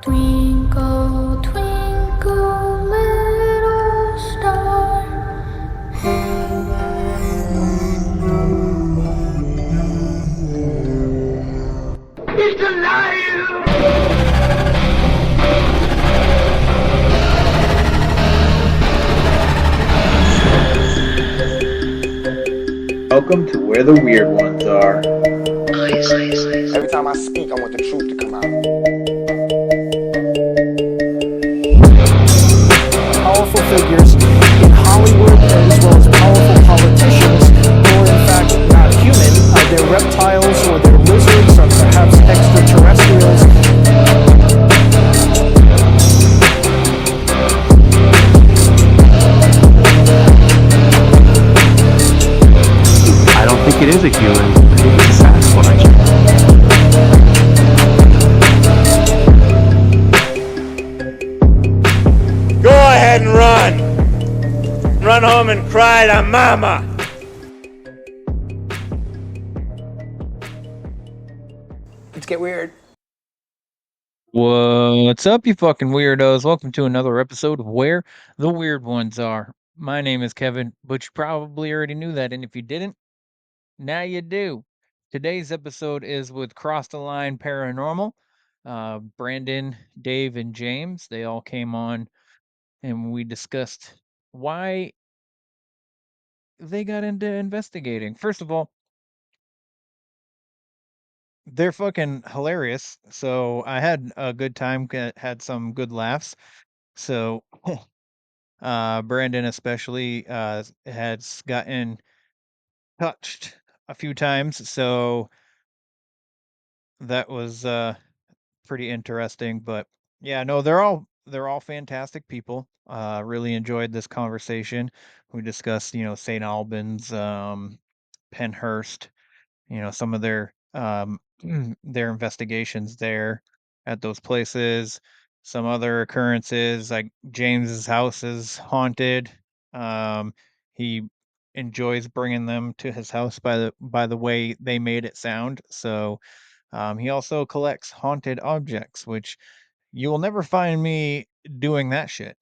Twinkle, twinkle, little star, how He's alive! Welcome to where the weird ones are. Every time I speak, I want the truth to come out. Powerful figures in Hollywood, as well as powerful politicians who are in fact not human. They're reptiles or they're lizards or perhaps extraterrestrials. I don't think it is a human. I think it's a Sasquatch. Go ahead and run. Run home and cry to mama. Let's get weird. What's up, you fucking weirdos? Welcome to another episode of Where the Weird Ones Are. My name is Kevin, but you probably already knew that, and if you didn't, now you do. Today's episode is with Cross the Line Paranormal. Brandon, Dave, and James, they all came on, and we discussed why they got into investigating. First of all, they're fucking hilarious, so I had a good time, had some good laughs. So Brandon especially has gotten touched a few times, so that was pretty interesting. But yeah, no, they're all fantastic people. Really enjoyed this conversation. We discussed, St. Albans, Penhurst, some of their their investigations there at those places, some other occurrences like James's house is haunted. He enjoys bringing them to his house by the way they made it sound. So he also collects haunted objects, which you will never find me doing that shit.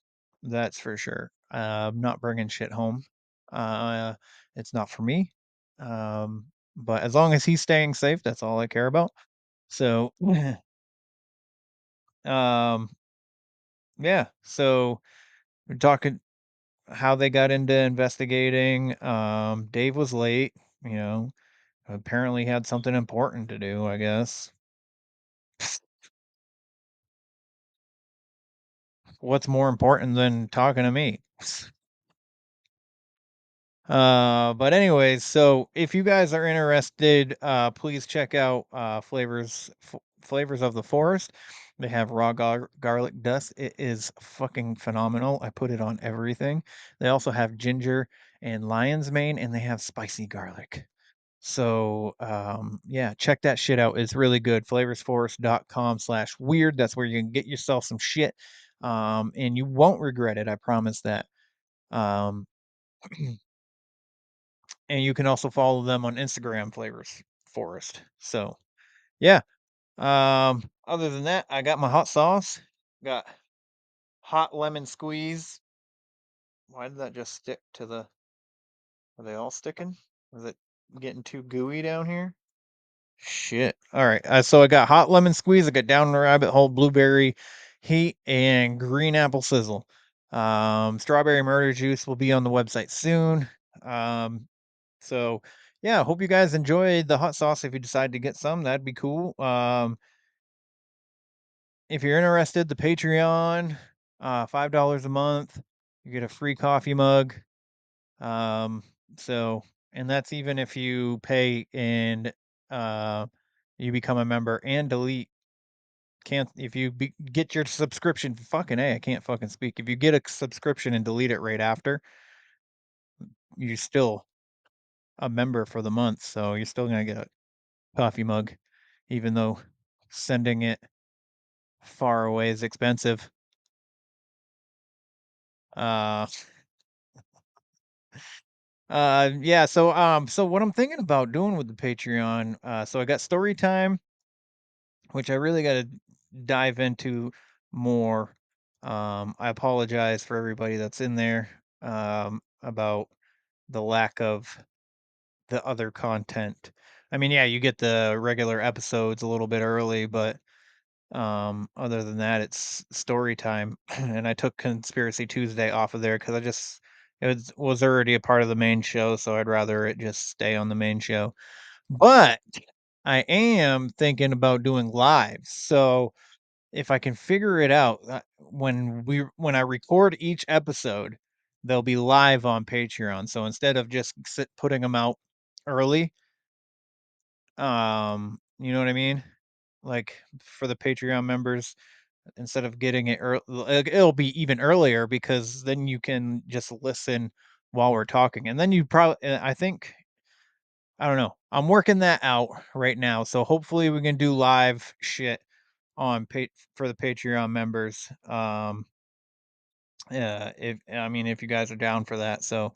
That's for sure. Not bringing shit home. Uh, it's not for me. But as long as he's staying safe, that's all I care about. So, um, yeah. So we're talking how they got into investigating. Dave was late. You know, apparently had something important to do. I guess. What's more important than talking to me? But anyways, so if you guys are interested, please check out Flavors of the Forest. They have raw garlic dust. It is fucking phenomenal. I put it on everything. They also have ginger and lion's mane, and they have spicy garlic. So yeah, check that shit out. It's really good. flavorsforest.com/weird. That's where you can get yourself some shit. And you won't regret it. I promise that. Um, and you can also follow them on Instagram, Flavors Forest. So yeah. Other than that, I got my hot sauce. Got hot lemon squeeze. Why did that just stick to the? Are they all sticking? Is it getting too gooey down here? Shit. All right. So I got hot lemon squeeze. I got down the rabbit hole, blueberry heat, and green apple sizzle. Strawberry murder juice will be on the website soon. So yeah, hope you guys enjoyed the hot sauce. If you decide to get some, that'd be cool. If you're interested, the Patreon, $5 a month, you get a free coffee mug. Um, so, and that's even if you pay and uh, you become a member and delete. Can't if you get your subscription. Fucking a, I can't fucking speak. If you get a subscription and delete it right after, you're still a member for the month. So you're still gonna get a coffee mug, even though sending it far away is expensive. Uh, yeah. So what I'm thinking about doing with the Patreon, so I got story time, which I really got to dive into more. I apologize for everybody that's in there about the lack of the other content. I mean, yeah, you get the regular episodes a little bit early, but other than that, it's story time. And I took Conspiracy Tuesday off of there because it was already a part of the main show, so I'd rather it just stay on the main show. But I am thinking about doing lives. So if I can figure it out, when I record each episode, they'll be live on Patreon. So instead of just putting them out early, you know what I mean? Like for the Patreon members, instead of getting it early, it'll be even earlier because then you can just listen while we're talking, and then you probably, I think, I don't know. I'm working that out right now, so hopefully we can do live shit on for the Patreon members. Yeah, if you guys are down for that. So,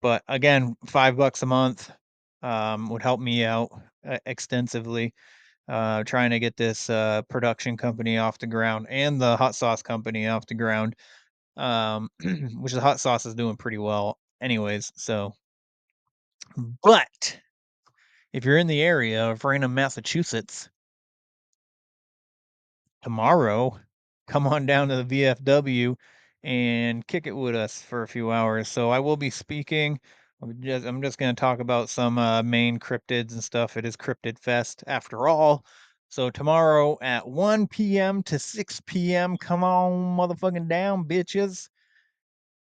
but again, $5 a month would help me out extensively. Trying to get this production company off the ground and the hot sauce company off the ground. Which the hot sauce is doing pretty well, anyways. So, but if you're in the area of Raynham, Massachusetts, tomorrow, come on down to the VFW and kick it with us for a few hours. So I will be speaking. I'm just going to talk about some main cryptids and stuff. It is Cryptid Fest after all. So tomorrow at 1 p.m. to 6 p.m., come on, motherfucking down, bitches,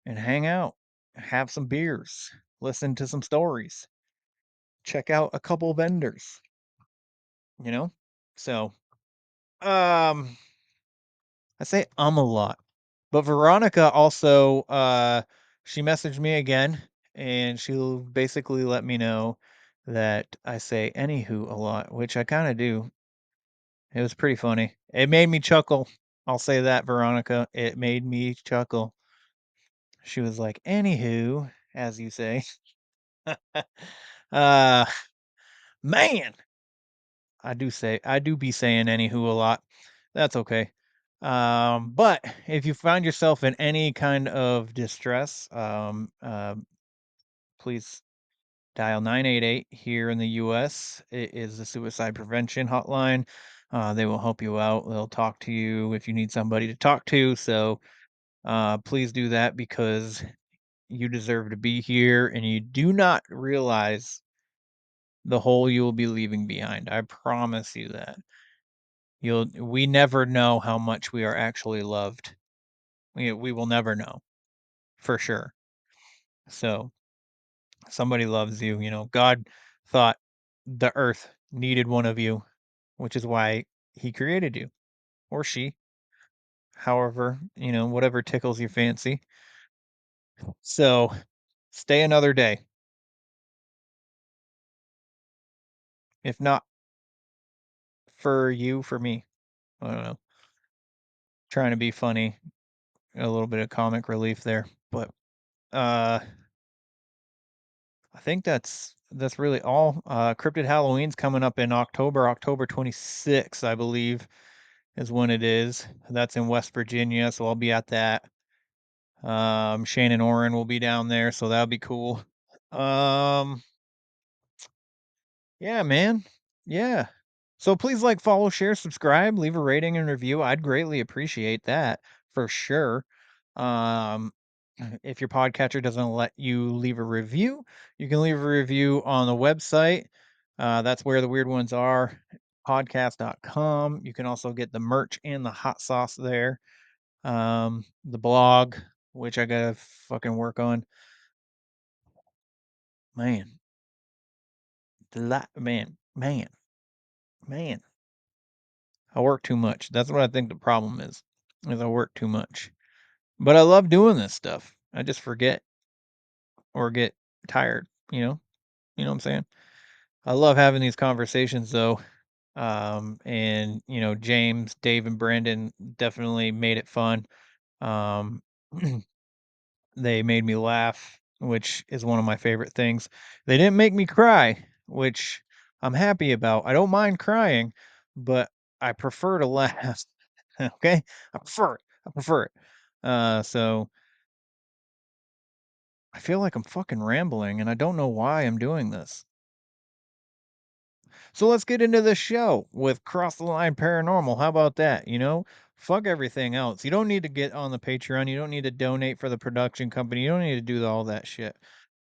and hang out, have some beers, listen to some stories, check out a couple vendors, you know? So, um, I say a lot. But Veronica also she messaged me again and she'll basically let me know that I say anywho a lot, which I kind of do. It was pretty funny. It made me chuckle. I'll say that, Veronica. It made me chuckle. She was like, anywho, as you say. uh Man, I do be saying anywho a lot. That's okay. But if you find yourself in any kind of distress, please dial 988 here in the US. It is the suicide prevention hotline. They will help you out. They'll talk to you if you need somebody to talk to. So please do that because you deserve to be here and you do not realize the hole you will be leaving behind. I promise you that. We never know how much we are actually loved. We will never know for sure. So somebody loves you, God thought the earth needed one of you, which is why he created you or she, however, whatever tickles your fancy. So stay another day. If not for you, for me. I don't know. Trying to be funny, a little bit of comic relief there, but uh I think that's really all. Cryptid Halloween's coming up in October 26th, I believe, is when it is. That's in West Virginia, so I'll be at that. Shane and Oren will be down there, so that'll be cool. Um, yeah, man. Yeah. So please like, follow, share, subscribe, leave a rating and review. I'd greatly appreciate that for sure. Um, if your podcatcher doesn't let you leave a review, you can leave a review on the website. That's where the weird ones are, podcast.com. You can also get the merch and the hot sauce there. The blog, which I gotta fucking work on. Man, man. I work too much. That's what I think the problem is I work too much. But I love doing this stuff. I just forget or get tired, you know? You know what I'm saying? I love having these conversations though. And James, Dave, and Brandon definitely made it fun. Um, they made me laugh, which is one of my favorite things. They didn't make me cry, which I'm happy about. I don't mind crying, but I prefer to laugh. Okay, I prefer it. I prefer it. So I feel like I'm fucking rambling, and I don't know why I'm doing this. So let's get into the show with Cross the Line Paranormal. How about that? Fuck everything else. You don't need to get on the Patreon. You don't need to donate for the production company. You don't need to do all that shit.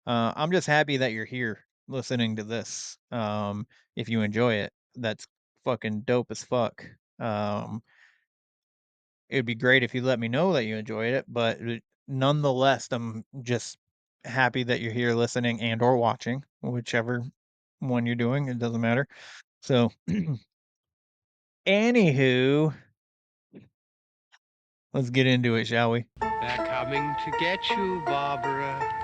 I'm just happy that you're here listening to this. If you enjoy it, that's fucking dope as fuck. It'd be great if you let me know that you enjoyed it, but nonetheless, I'm just happy that you're here listening and or watching, whichever one you're doing. It doesn't matter. So, anywho, let's get into it, shall we? They're coming to get you, Barbara.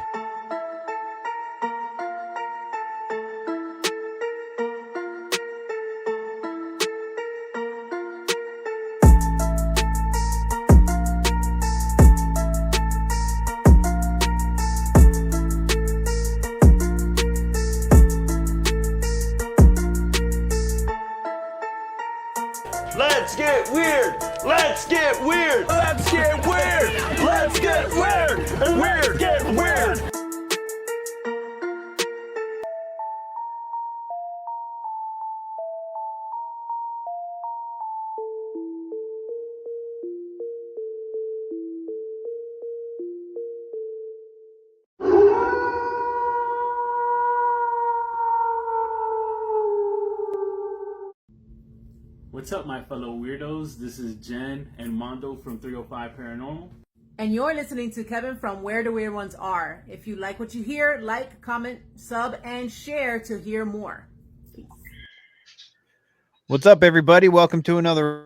Let's get weird. Let's get weird. Let's get weird. Let's get weird. Weird. Get weird. What's up, my fellow weirdos? This is Jen and Mondo from 305 Paranormal. And you're listening to Kevin from Where the Weird Ones Are. If you like what you hear, like, comment, sub, and share to hear more. Peace. What's up, everybody? Welcome to another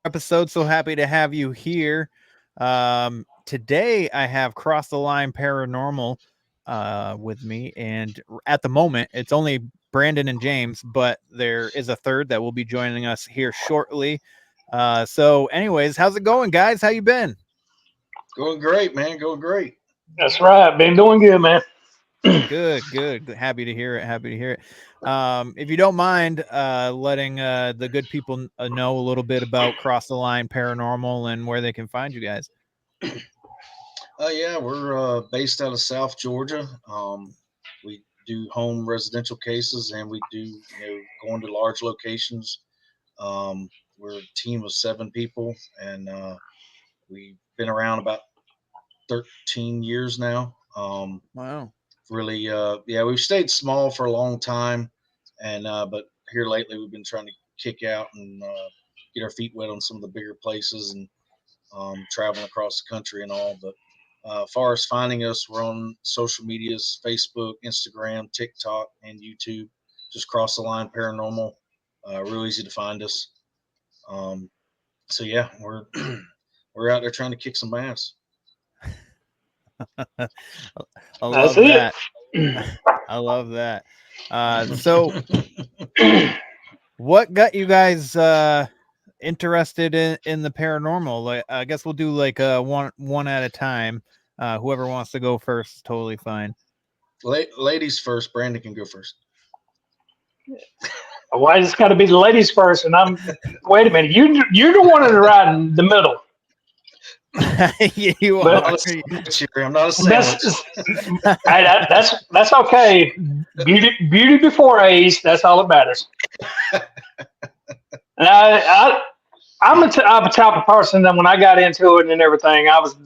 episode. So happy to have you here. Today, I have Cross the Line Paranormal with me, and at the moment, it's only Brandon and James, but there is a third that will be joining us here shortly. So anyways, how's it going, guys? How you been? Going great, man. Going great. That's right. Been doing good, man. Good. Happy to hear it. If you don't mind letting the good people know a little bit about Cross the Line Paranormal and where they can find you guys. Yeah, we're based out of South Georgia. We do home residential cases, and we do going to large locations. We're a team of 7 people, and we've been around about 13 years now. Wow. Really, we've stayed small for a long time, and but here lately we've been trying to kick out and get our feet wet on some of the bigger places and traveling across the country and all. But as far as finding us, we're on social medias: Facebook, Instagram, TikTok, and YouTube. Just Cross the Line Paranormal. Real easy to find us. So yeah, we're we're out there trying to kick some ass. I love that. I love that. So what got you guys interested in the paranormal? Like, I guess we'll do like one at a time. Whoever wants to go first is totally fine. Ladies first. Brandon can go first. Why it's got to be the ladies first? And I'm. Wait a minute. You're the one in the right in the middle. You But- are. I'm not a sandwich. Hey, that's okay. Beauty before age. That's all that matters. And I'm a type of person that when I got into it and everything, I was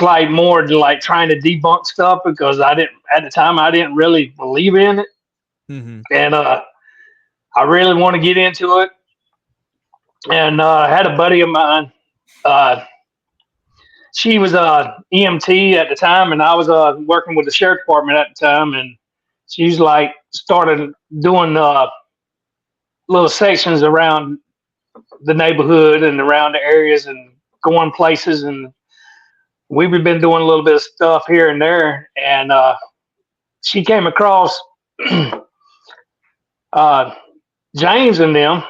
like more like trying to debunk stuff because at the time I didn't really believe in it, and I really want to get into it. And I had a buddy of mine. She was a EMT at the time, and I was working with the sheriff department at the time, and she's like started doing little sections around the neighborhood and around the areas and going places, and we've been doing a little bit of stuff here and there, and she came across James and them,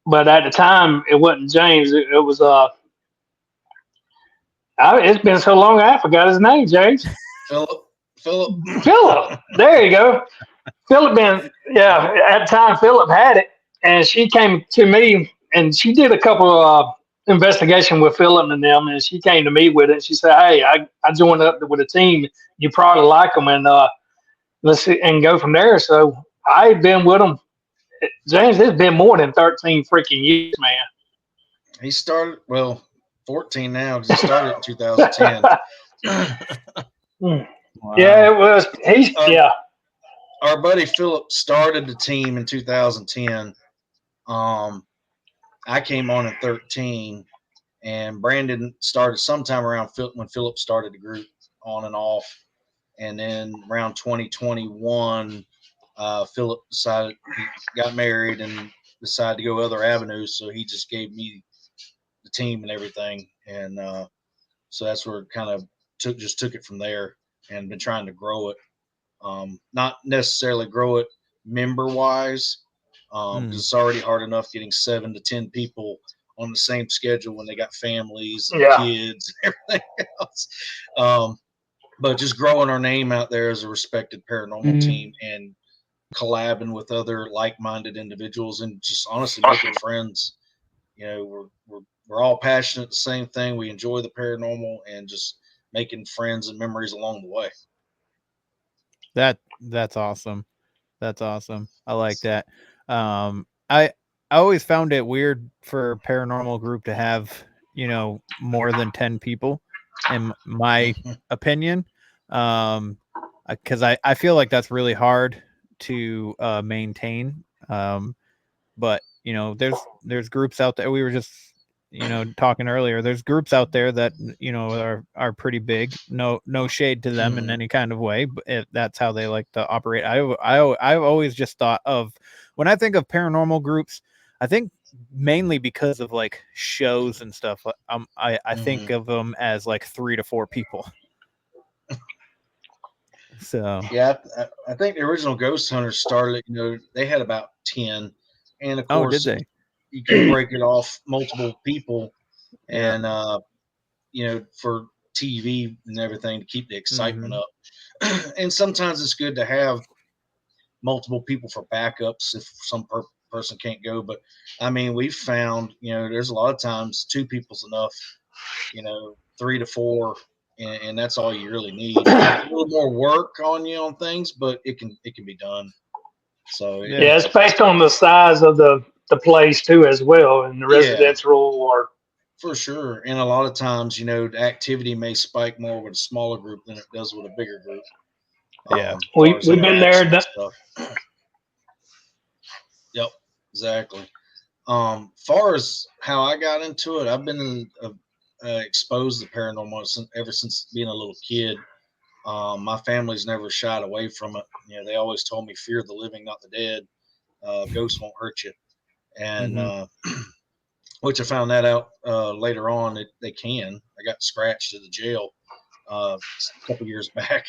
but at the time it wasn't James. It was it's been so long I forgot his name. James. Philip. There you go. Philip. At the time Philip had it, and she came to me and she did a couple of investigation with Philip and them, and she came to me with it. She said, "Hey, I joined up with a team. You probably like them, and let's see, and go from there." So I've been with them, James. It's been more than 13 freaking years, He started 14 now because he started in 2010. Yeah, it was. Our buddy Philip started the team in 2010. I came on in 13, and Brandon started sometime around when Philip started the group on and off. And then around 2021, Philip decided he got married and decided to go other avenues. So he just gave me the team and everything. And so that's where it kind of took it from there and been trying to grow it. Not necessarily grow it member wise, because it's already hard enough getting 7 to 10 people on the same schedule when they got families and kids and everything else. But just growing our name out there as a respected paranormal team and collabing with other like-minded individuals and just honestly making friends. You know, we're all passionate the same thing. We enjoy the paranormal and just making friends and memories along the way. That's awesome. That's awesome. I like that. I always found it weird for a paranormal group to have, more than 10 people, in my opinion. Because I feel like that's really hard to maintain. But there's groups out there. We were just talking earlier. There's groups out there that are pretty big. No shade to them in any kind of way, but that's how they like to operate. I've always just thought of, when I think of paranormal groups, I think mainly because of like shows and stuff. I think of them as like 3 to 4 people. So yeah, I think the original Ghost Hunters started. They had about 10, and of course, did they? You can break it off multiple people, and for TV and everything to keep the excitement up. And sometimes it's good to have multiple people for backups if some person can't go. But I mean, we've found there's a lot of times 2 people's enough. 3 to 4. And that's all you really need. A little more work on things, but it can be done. So yeah, it's based on the size of the place too, as well, and the residential or. For sure. And a lot of times, the activity may spike more with a smaller group than it does with a bigger group. Yeah, we've been there. Yep, exactly. Far as how I got into it, I've been exposed to paranormal ever since being a little kid. My family's never shied away from it. They always told me, fear the living, not the dead. Ghosts won't hurt you. And which I found that out later on that they can. I got scratched at the jail a couple years back.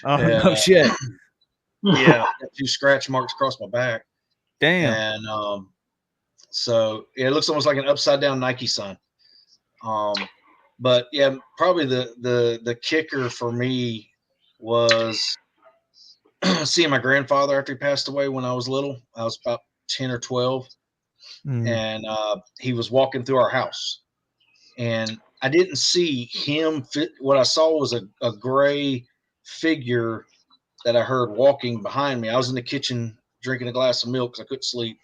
Oh, no shit. Yeah, got 2 scratch marks across my back. Damn. And so it looks almost like an upside down Nike sign. But yeah, probably the kicker for me was seeing my grandfather after he passed away when I was little. I was about 10 or 12. And he was walking through our house. And I didn't see him. What I saw was a gray figure that I heard walking behind me. I was in the kitchen drinking a glass of milk because I couldn't sleep.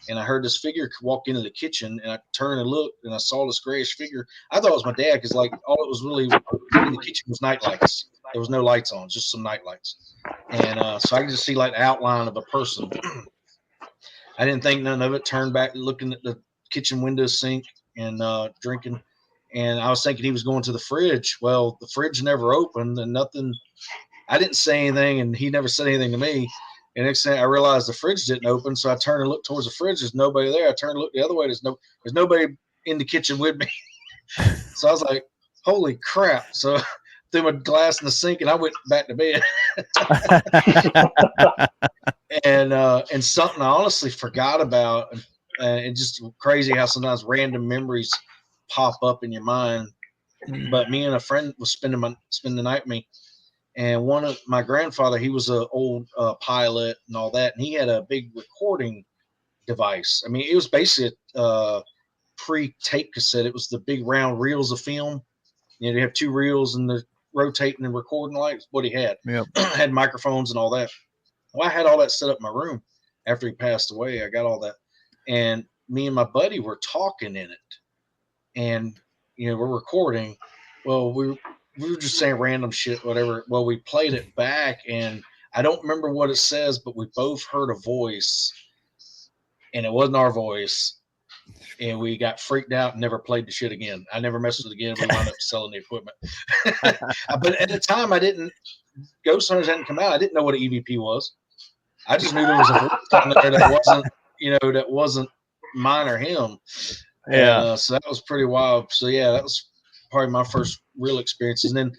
And I heard this figure walk into the kitchen, and I turned and looked, and I saw this grayish figure. I thought it was my dad because, like, all it was really in the kitchen was night lights. There was no lights on, just some night lights. And so I could just see, like, the outline of a person. I didn't think none of it. Turned back, looking at the kitchen window sink and drinking. And I was thinking he was going to the fridge. Well, the fridge never opened, and nothing. I didn't say anything, and he never said anything to me. And next thing I realized the fridge didn't open, so I turned and looked towards the fridge. There's nobody there. I turned and looked the other way. There's nobody in the kitchen with me. So I was like, "Holy crap!" So I threw my glass in the sink, and I went back to bed. And something I honestly forgot about, and just crazy how sometimes random memories pop up in your mind. But me and a friend was spending the night with me. And one of my grandfather, he was an old pilot and all that, and he had a big recording device. I mean, it was basically pre-tape cassette. It was the big round reels of film. You know, you have 2 reels and the rotating and recording lights. What he had. Yep. Had microphones and all that. Well, I had all that set up in my room after he passed away. I got all that. And me and my buddy were talking in it. And, you know, we're recording. Well, we were just saying random shit, whatever. Well, we played it back, and I don't remember what it says, but we both heard a voice, and it wasn't our voice. And we got freaked out and never played the shit again. I never messed with it again. We wound up selling the equipment. But at the time, Ghost Hunters hadn't come out. I didn't know what an EVP was. I just knew there was a voice on there that wasn't, that wasn't mine or him. Yeah. And, so that was pretty wild. So yeah, that was probably my first real experiences. And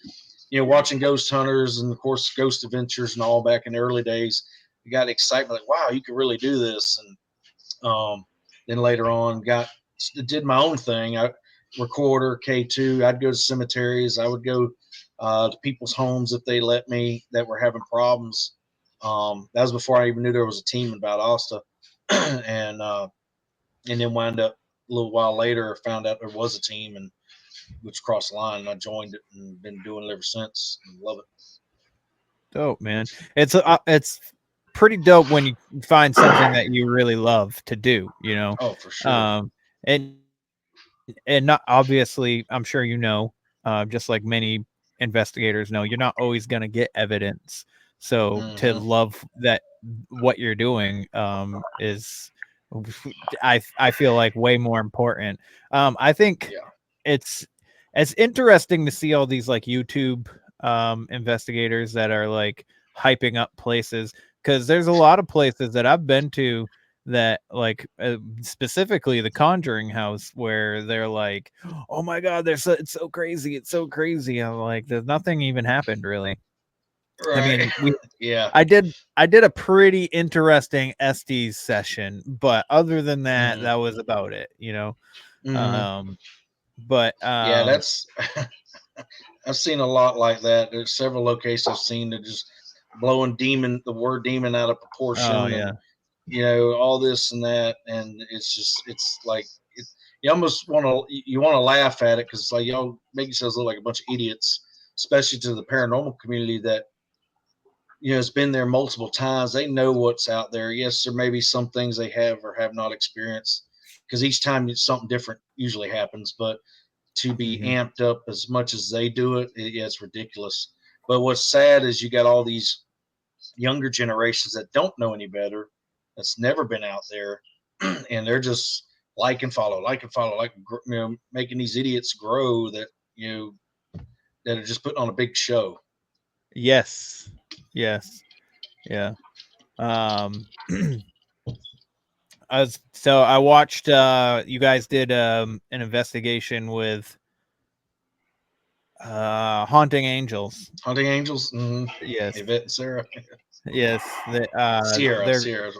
then, watching Ghost Hunters and of course Ghost Adventures and all back in the early days, you got excitement like, wow, you could really do this. And then later on did my own thing. Recorder K2. I'd go to cemeteries. I would go to people's homes if they let me that were having problems. That was before I even knew there was a team in Valdosta. and then wound up a little while later, found out there was a team, and which crossed the line, and I joined it and been doing it ever since. And love it. Dope, man. It's pretty dope when you find something that you really love to do, Oh, for sure. And not obviously, I'm sure just like many investigators know, you're not always going to get evidence. So to love that what you're doing is, I feel like, way more important. I think it's interesting to see all these like YouTube investigators that are like hyping up places, because there's a lot of places that I've been to that like specifically the Conjuring house, where they're like, oh my God, it's so crazy. It's so crazy. I'm like, there's nothing even happened really. Right. I mean, yeah, I did a pretty interesting Estes session, but other than that, that was about it, But yeah, that's I've seen a lot like that. There's several locations I've seen that just blowing the word demon out of proportion. Oh yeah. And, all this and that, and it's like you almost want to laugh at it, because it's like y'all make yourselves look like a bunch of idiots, especially to the paranormal community that has been there multiple times. They know what's out there. Yes, there may be some things they have or have not experienced, because each time something different usually happens. But to be amped up as much as they do it's ridiculous. But what's sad is you got all these younger generations that don't know any better, that's never been out there, and they're just like and follow, making these idiots grow that that are just putting on a big show. Yes. Yeah. I watched you guys did an investigation with Haunting Angels. Haunting Angels? Mm-hmm. Yes. Yvette and Sarah. Yes. Sierra. They're great.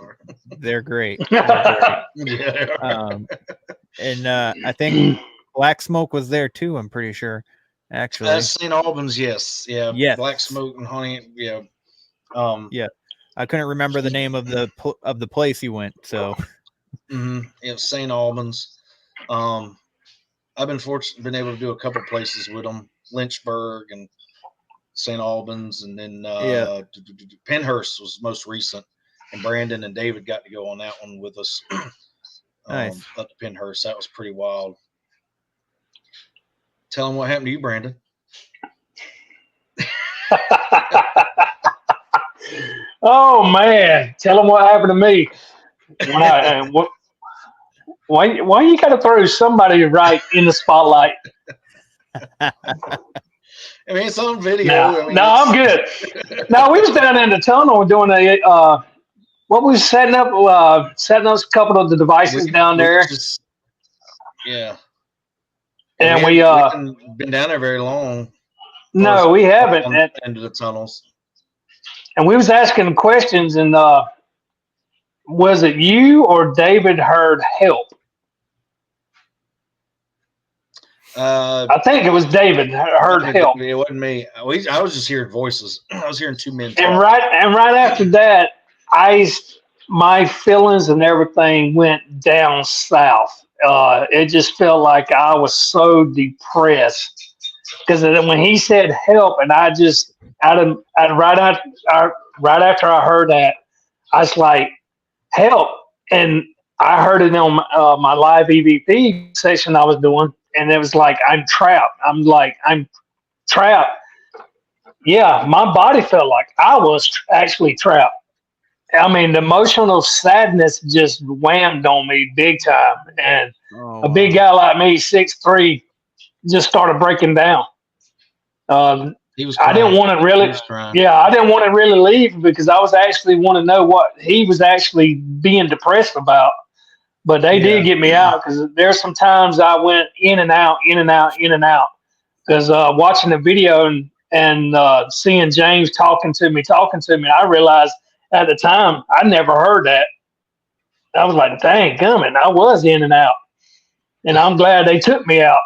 They're great. Yeah. And I think Black Smoke was there too, I'm pretty sure. Actually, St. Albans, yes. Yeah. Yes. Black Smoke and Haunting, yeah. Yeah. I couldn't remember the name of the place you went, so Yeah, St. Albans. I've been able to do a couple places with them, Lynchburg and St. Albans, and then Pennhurst was most recent, and Brandon and David got to go on that one with us. Nice. Up to Pennhurst. That was pretty wild. Tell them what happened to you, Brandon. Oh man, tell them what happened to me. Why you got to throw somebody right in the spotlight? I mean, it's on video. No, I'm good. No, we was down in the tunnel doing what was setting up a couple of the devices down there. Yeah. And we haven't been down there very long. No, we haven't. Into the tunnels. And we was asking questions, and was it you or David heard help? I think it was David heard help. It wasn't me. I was just hearing voices. I was hearing two men talk. And right after that, my feelings and everything went down south. it just felt like I was so depressed because when he said help, and I just right after I heard that, I was like, help, and I heard it on my live EVP session I was doing, and it was like I'm trapped. I'm trapped. Yeah, my body felt like I was actually trapped. I mean, the emotional sadness just whammed on me big time, and a big guy like me, 6'3", just started breaking down. He was I didn't crying. want to really, He was crying. yeah, I didn't want to really leave because I was actually want to know what he was actually being depressed about. But they Yeah. did get me out because there's some times I went in and out, in and out, in and out. Because watching the video and seeing James talking to me, I realized at the time I never heard that. I was like, dang, gummit, I was in and out. And I'm glad they took me out.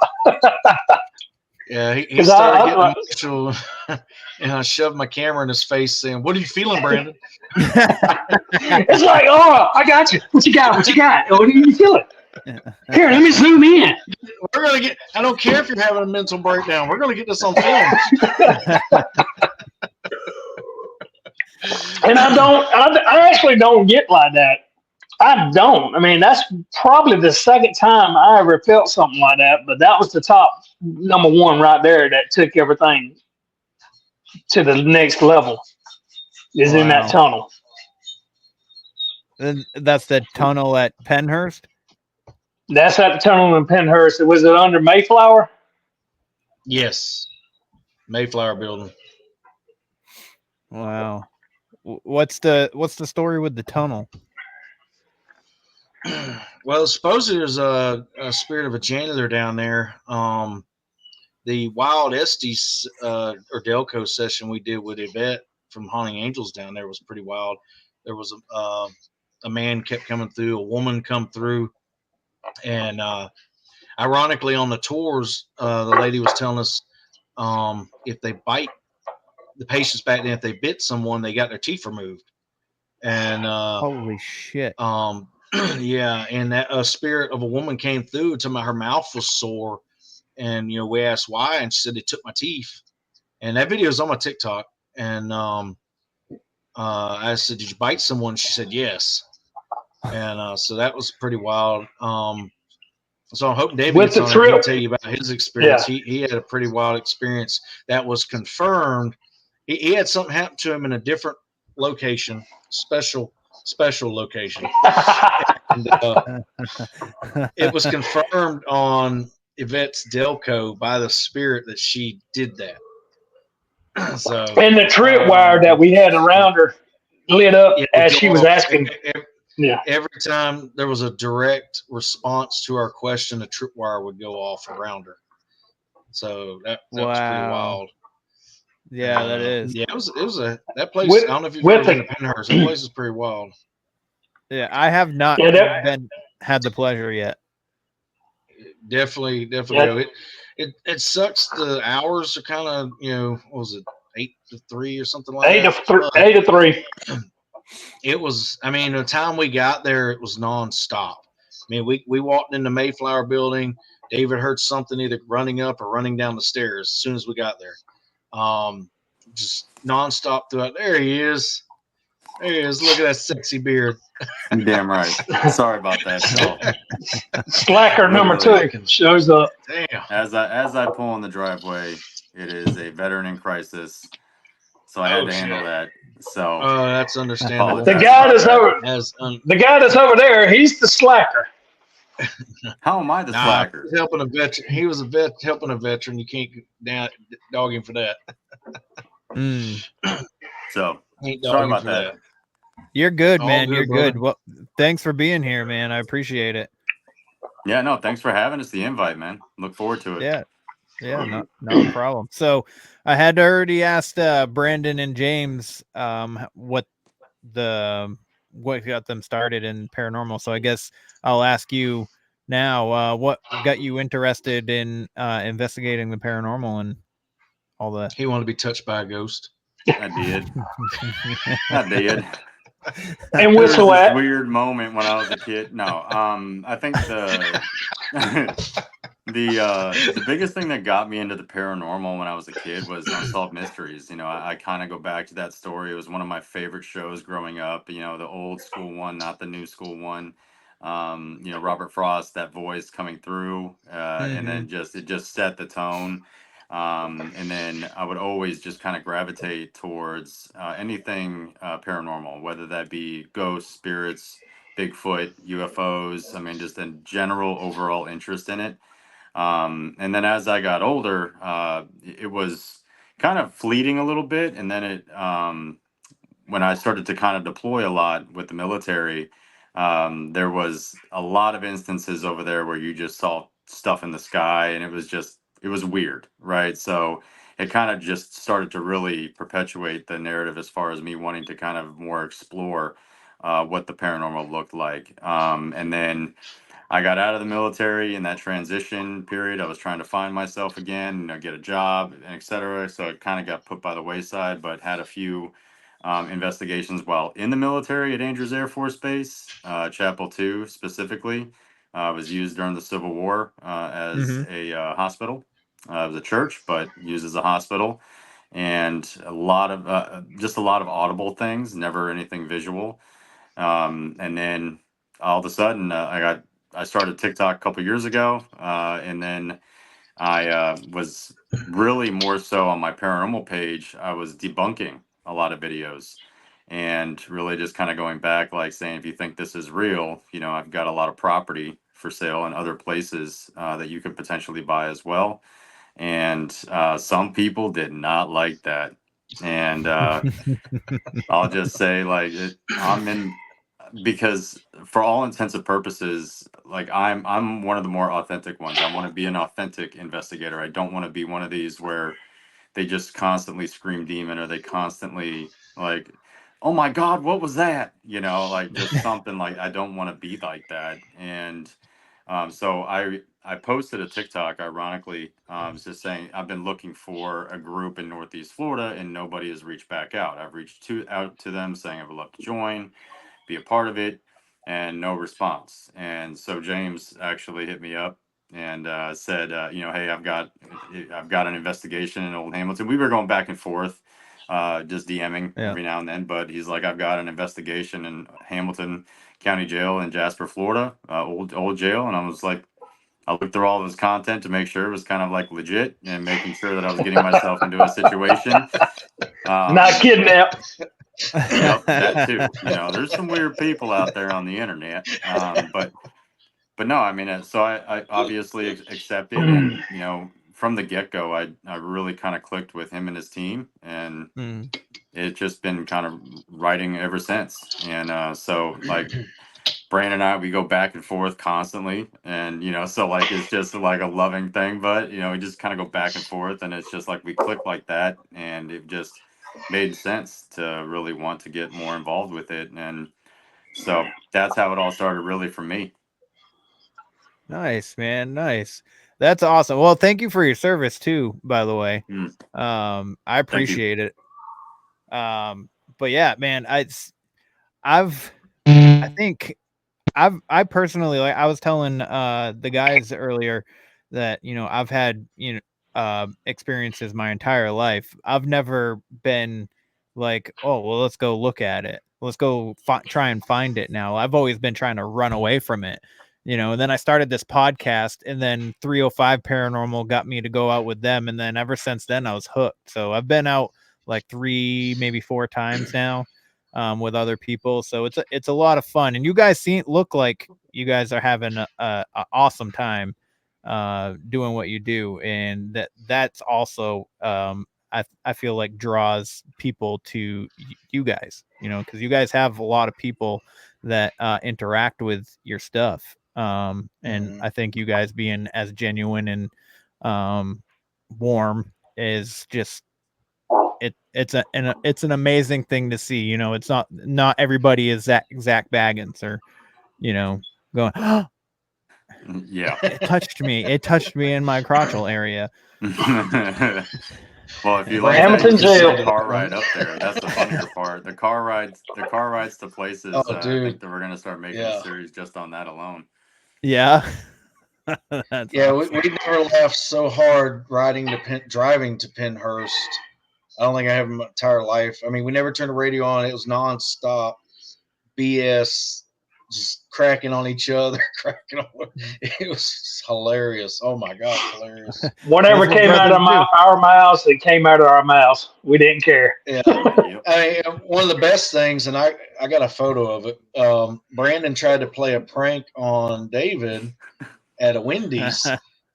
Yeah, he 'Cause started getting emotional, and I shoved my camera in his face, saying, "What are you feeling, Brandon?" It's like, oh, I got you. What you got? What are you feeling? Here, let me zoom in. We're gonna get. I don't care if you're having a mental breakdown. We're gonna get this on film. And I actually don't get like that. I don't. I mean, that's probably the second time I ever felt something like that. But that was the top number one right there that took everything to the next level. Is in that tunnel. And that's the tunnel at Penhurst? That's at the tunnel in Penhurst. Was it under Mayflower? Yes, Mayflower Building. Wow. What's the story with the tunnel? Well, supposedly there's a spirit of a janitor down there. The Wild Estes or Delco session we did with Yvette from Haunting Angels down there was pretty wild. There was a man kept coming through, a woman come through, and ironically on the tours, the lady was telling us if they bite the patients back then, if they bit someone, they got their teeth removed. And holy shit. Yeah, and that a spirit of a woman came through to her mouth was sore, and we asked why, and she said they took my teeth. And that video is on my TikTok. And I said, "Did you bite someone?" She said, "Yes." And so that was pretty wild. So I'm hoping David gets on and he can tell you about his experience. Yeah. He had a pretty wild experience that was confirmed. He had something happen to him in a different location, special location. And, it was confirmed on Yvette's Delco by the spirit that she did that. So, and the tripwire that we had around her lit up as she was asking. Every time there was a direct response to our question, a tripwire would go off around her. So that was pretty wild. Yeah, that is. Yeah, it was that place. I don't know if you've ever been to Penhurst. That place is pretty wild. Yeah, I have not had the pleasure yet. Definitely. Yeah. It sucks. The hours are kind of what was it, 8 to 3 or something like that. 8 to 3. It was. I mean, the time we got there, it was nonstop. I mean, we walked in the Mayflower Building. David heard something either running up or running down the stairs as soon as we got there. Just nonstop throughout. There he is. There he is. Look at that sexy beard. You're damn right. Sorry about that. So, Slacker number 2 shows up. Damn. As I pull in the driveway, it is a veteran in crisis, so I had to handle that. So that's understandable. The guy that's over there, he's the slacker. How am I the slacker? He's helping a veteran. He was a vet helping a veteran. You can't dog him for that. So sorry about that. You're good, man. You're good. Well, thanks for being here, man. I appreciate it. Yeah, no, thanks for having us. The invite, man. Look forward to it. Yeah, no problem. So I had already asked Brandon and James what got them started in paranormal. So I guess I'll ask you now, what got you interested in investigating the paranormal and all that? He wanted to be touched by a ghost. I did. I did. And There was whistle this at. weird moment when I was a kid. No, I think the biggest thing that got me into the paranormal when I was a kid was Unsolved Mysteries. You know, I kind of go back to that story. It was one of my favorite shows growing up. You know, the old school one, not the new school one. You know, Robert Frost, that voice coming through, and then it just set the tone. And then I would always just kind of gravitate towards anything paranormal, whether that be ghosts, spirits, Bigfoot, UFOs. I mean, just a general overall interest in it. And then as I got older, it was kind of fleeting a little bit. And then when I started to kind of deploy a lot with the military, there was a lot of instances over there where you just saw stuff in the sky, and it was weird, right? So it kind of just started to really perpetuate the narrative as far as me wanting to kind of more explore what the paranormal looked like. And then I got out of the military in that transition period. I was trying to find myself again, you know, get a job, and et cetera. So it kind of got put by the wayside, but had a few investigations while in the military at Andrews Air Force Base, Chapel 2 specifically. Was used during the Civil War as a hospital. It was a church, but used as a hospital. And a lot of just a lot of audible things, never anything visual. And then all of a sudden, I started TikTok a couple years ago, and then I was really more so on my paranormal page. I was debunking a lot of videos and really just kind of going back, like saying, if you think this is real, you know, I've got a lot of property for sale in other places that you could potentially buy as well. And some people did not like that. And I'll just say, like, I'm in because for all intents and purposes, like I'm one of the more authentic ones. I want to be an authentic investigator. I don't want to be one of these where they just constantly scream demon, or they constantly like, oh my god, what was that, you know, like just something. Like, I don't want to be like that. And so I posted a TikTok, ironically, just saying I've been looking for a group in Northeast Florida and nobody has reached back out. I've reached out to them saying I would love to join, be a part of it, and no response. And so James actually hit me up and said, you know, hey, I've got an investigation in Old Hamilton. We were going back and forth, just DMing every now and then. But he's like, I've got an investigation in Hamilton County Jail in Jasper, Florida, old jail. And I was like, I looked through all of his content to make sure it was kind of like legit, and making sure that I was getting myself into a situation. Not kidnapped. Yep, that too. You know, there's some weird people out there on the internet. But no, I mean, so I obviously accepted, and you know, from the get go, I really kind of clicked with him and his team, and it's just been kind of writing ever since. And so like Brandon and I, we go back and forth constantly, and you know, so like it's just like a loving thing, but you know, we just kind of go back and forth, and it's just like we click like that, and it just made sense to really want to get more involved with it. And so that's how it all started, really, for me. Nice, man. Nice. That's awesome. Well, thank you for your service too, by the way. I Thank you. appreciate it. But yeah, man, I think I personally, like I was telling the guys earlier that, you know, I've had, you know, experiences my entire life. I've never been like, oh, well, let's go look at it. Let's go try and find it now. I've always been trying to run away from it, you know. And then I started this podcast, and then 305 Paranormal got me to go out with them, and then ever since then I was hooked. So I've been out like 3, maybe 4 times now, with other people. So it's a lot of fun, and you guys look like you guys are having a awesome time doing what you do, and that's also I feel like draws people to you guys, you know, because you guys have a lot of people that interact with your stuff, and I think you guys being as genuine and warm is just it's an amazing thing to see. You know, it's not everybody is that Zach Baggins, or you know, going, oh, Yeah. it touched me in my crotchal area. Well, if you like Brandon, that, Hamilton you should take a Jail. car ride up there. That's the funnier part. The car rides to places. Oh, I dude. think that we're gonna start making a Yeah. series just on that alone. yeah. That's Yeah, awesome. we never laughed so hard driving to Penhurst. I don't think I have in my entire life. I mean, we never turned the radio on. It was nonstop BS, just cracking on each other, cracking on. It was hilarious. Oh my god, hilarious. Whatever That's what came out brothers of do. our mouths, it came out of our mouths. We didn't care. Yeah. Yep. I mean, one of the best things, and I got a photo of it. Brandon tried to play a prank on David at a Wendy's.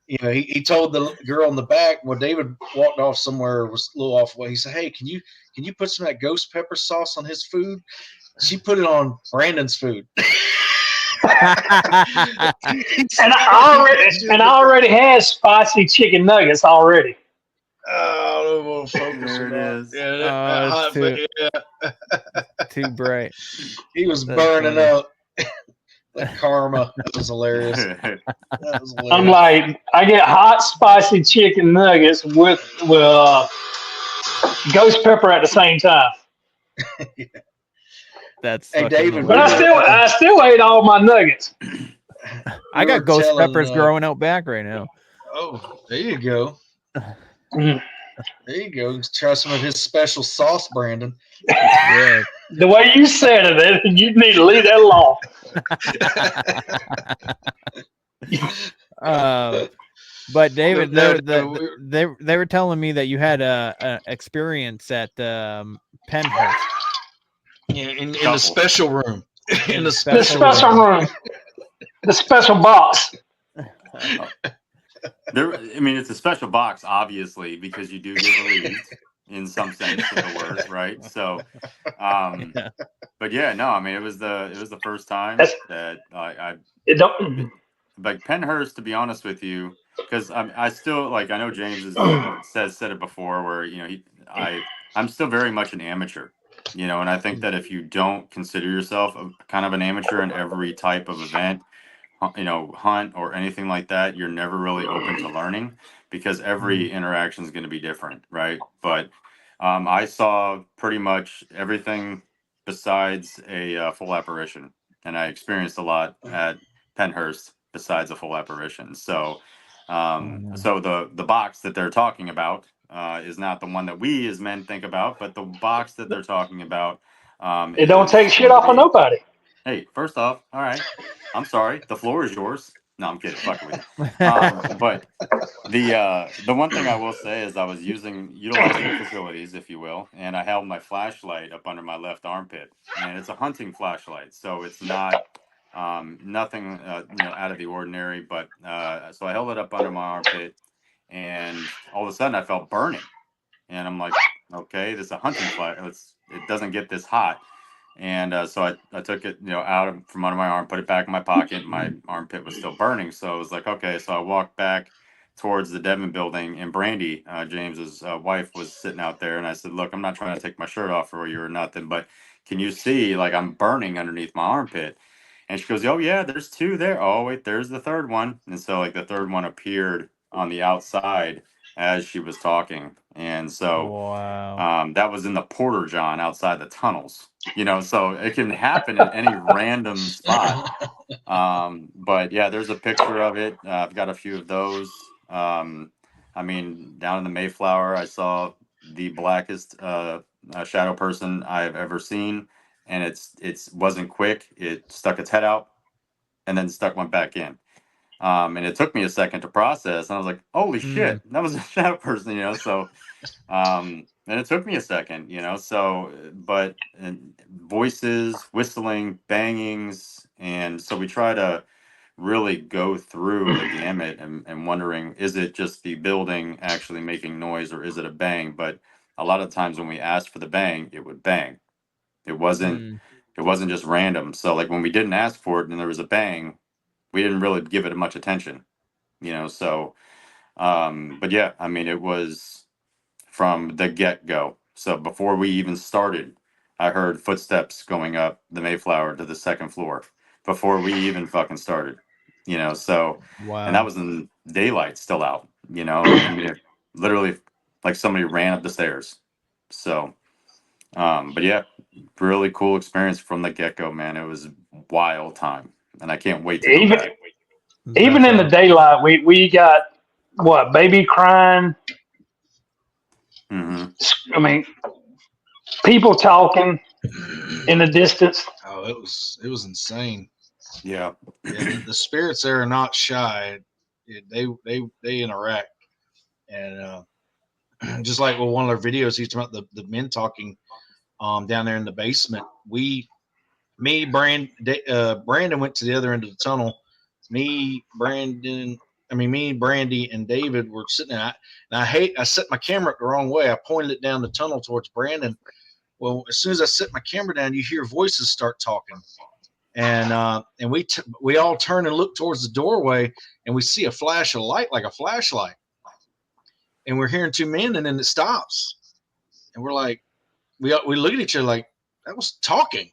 You know, he told the girl in the back. Well, David walked off somewhere, was a little off way. He said, "Hey, can you put some of that ghost pepper sauce on his food?" She put it on Brandon's food. And I already had spicy chicken nuggets already. I don't want to focus There on it that. is. Yeah, Oh, hot, it's too, yeah. too bright. He was That's burning funny. up. Like karma. That was hilarious. That was hilarious. I'm like, I get hot spicy chicken nuggets with ghost pepper at the same time. Yeah. That's Hey, fucking David, But hilarious. I still ate all my nuggets. I we got were ghost telling, peppers growing out back right now. Oh, there you go. Mm. There you go. Try some of his special sauce, Brandon. Yeah. The way you said it, you need to leave that alone. But David, No, they were telling me that you had a experience at Penhurst. in the special room. In the The special room. The special box. I mean, it's a special box, obviously, because you do get relieved in some sense of the word, right? So, but yeah, no, I mean, it was the first time that I It don't. like Penhurst, to be honest with you, because I still like, I know James has said it before, where I'm still very much an amateur, and I think that if you don't consider yourself kind of an amateur in every type of event, hunt or anything like that, you're never really open to learning, because every interaction is going to be different, right? But I saw pretty much everything besides a full apparition, and I experienced a lot at Penhurst besides a full apparition. So, so the box that they're talking about is not the one that we as men think about, but the box that they're talking about. It don't take shit off of nobody. Hey, first off, all right, I'm sorry. The floor is yours. No, I'm kidding. Fucking with you. But the one thing I will say is I was utilizing the facilities, if you will, and I held my flashlight up under my left armpit, and it's a hunting flashlight, so it's not nothing out of the ordinary. But so I held it up under my armpit, and all of a sudden I felt burning, and I'm like, okay, this is a hunting flash. It doesn't get this hot. And so I took it, out from under my arm, put it back in my pocket. And my armpit was still burning. So I was like, okay. So I walked back towards the Devon building, and Brandy, James's wife, was sitting out there. And I said, look, I'm not trying to take my shirt off for you or nothing, but can you see, like, I'm burning underneath my armpit? And she goes, oh, yeah, there's two there. Oh, wait, there's the third one. And so, like, the third one appeared on the outside as she was talking. And so that was in the Porter John outside the tunnels, so it can happen in any random spot. But yeah, there's a picture of it. I've got a few of those. I mean, down in the Mayflower, I saw the blackest shadow person I've ever seen. And it wasn't quick. It stuck its head out and then went back in. And it took me a second to process. And I was like, holy shit, that was a shadow person, so, and it took me a second, so, but voices, whistling, bangings. And so we try to really go through the gamut and wondering, is it just the building actually making noise, or is it a bang? But a lot of times when we asked for the bang, it would bang. It wasn't just random. So like when we didn't ask for it and there was a bang, we didn't really give it much attention, so, but yeah, I mean, it was from the get-go. So before we even started, I heard footsteps going up the Mayflower to the second floor before we even fucking started, so, wow. And that was in daylight still out, I mean, it literally like somebody ran up the stairs. So, but yeah, really cool experience from the get-go, man. It was a wild time, and I can't wait to go Even back. even in the daylight, we got what, baby crying. Mm-hmm. I mean, people talking in the distance. Oh, it was insane. Yeah. Yeah, the spirits there are not shy. They interact, and just like with one of their videos, he's talking about the men talking down there in the basement. Brandon went to the other end of the tunnel. Me, Brandy, and David were sitting there. I set my camera up the wrong way. I pointed it down the tunnel towards Brandon. Well, as soon as I set my camera down, you hear voices start talking, and we all turn and look towards the doorway, and we see a flash of light like a flashlight, and we're hearing two men, and then it stops, and we're like, we look at each other like that was talking,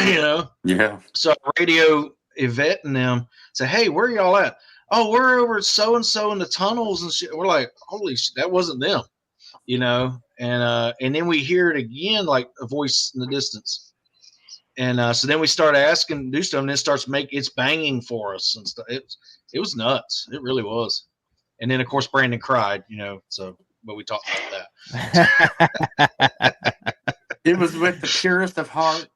you know. Yeah. So I radio Yvette and them, say, hey, where are y'all at? Oh, we're over so and so in the tunnels and shit. We're like, holy shit, that wasn't them, you know. And then we hear it again, like a voice in the distance. And so then we start asking to do stuff, and it starts it's banging for us and stuff. It was nuts. It really was. And then of course Brandon cried, you know. So, but we talked about that. It was with the purest of heart.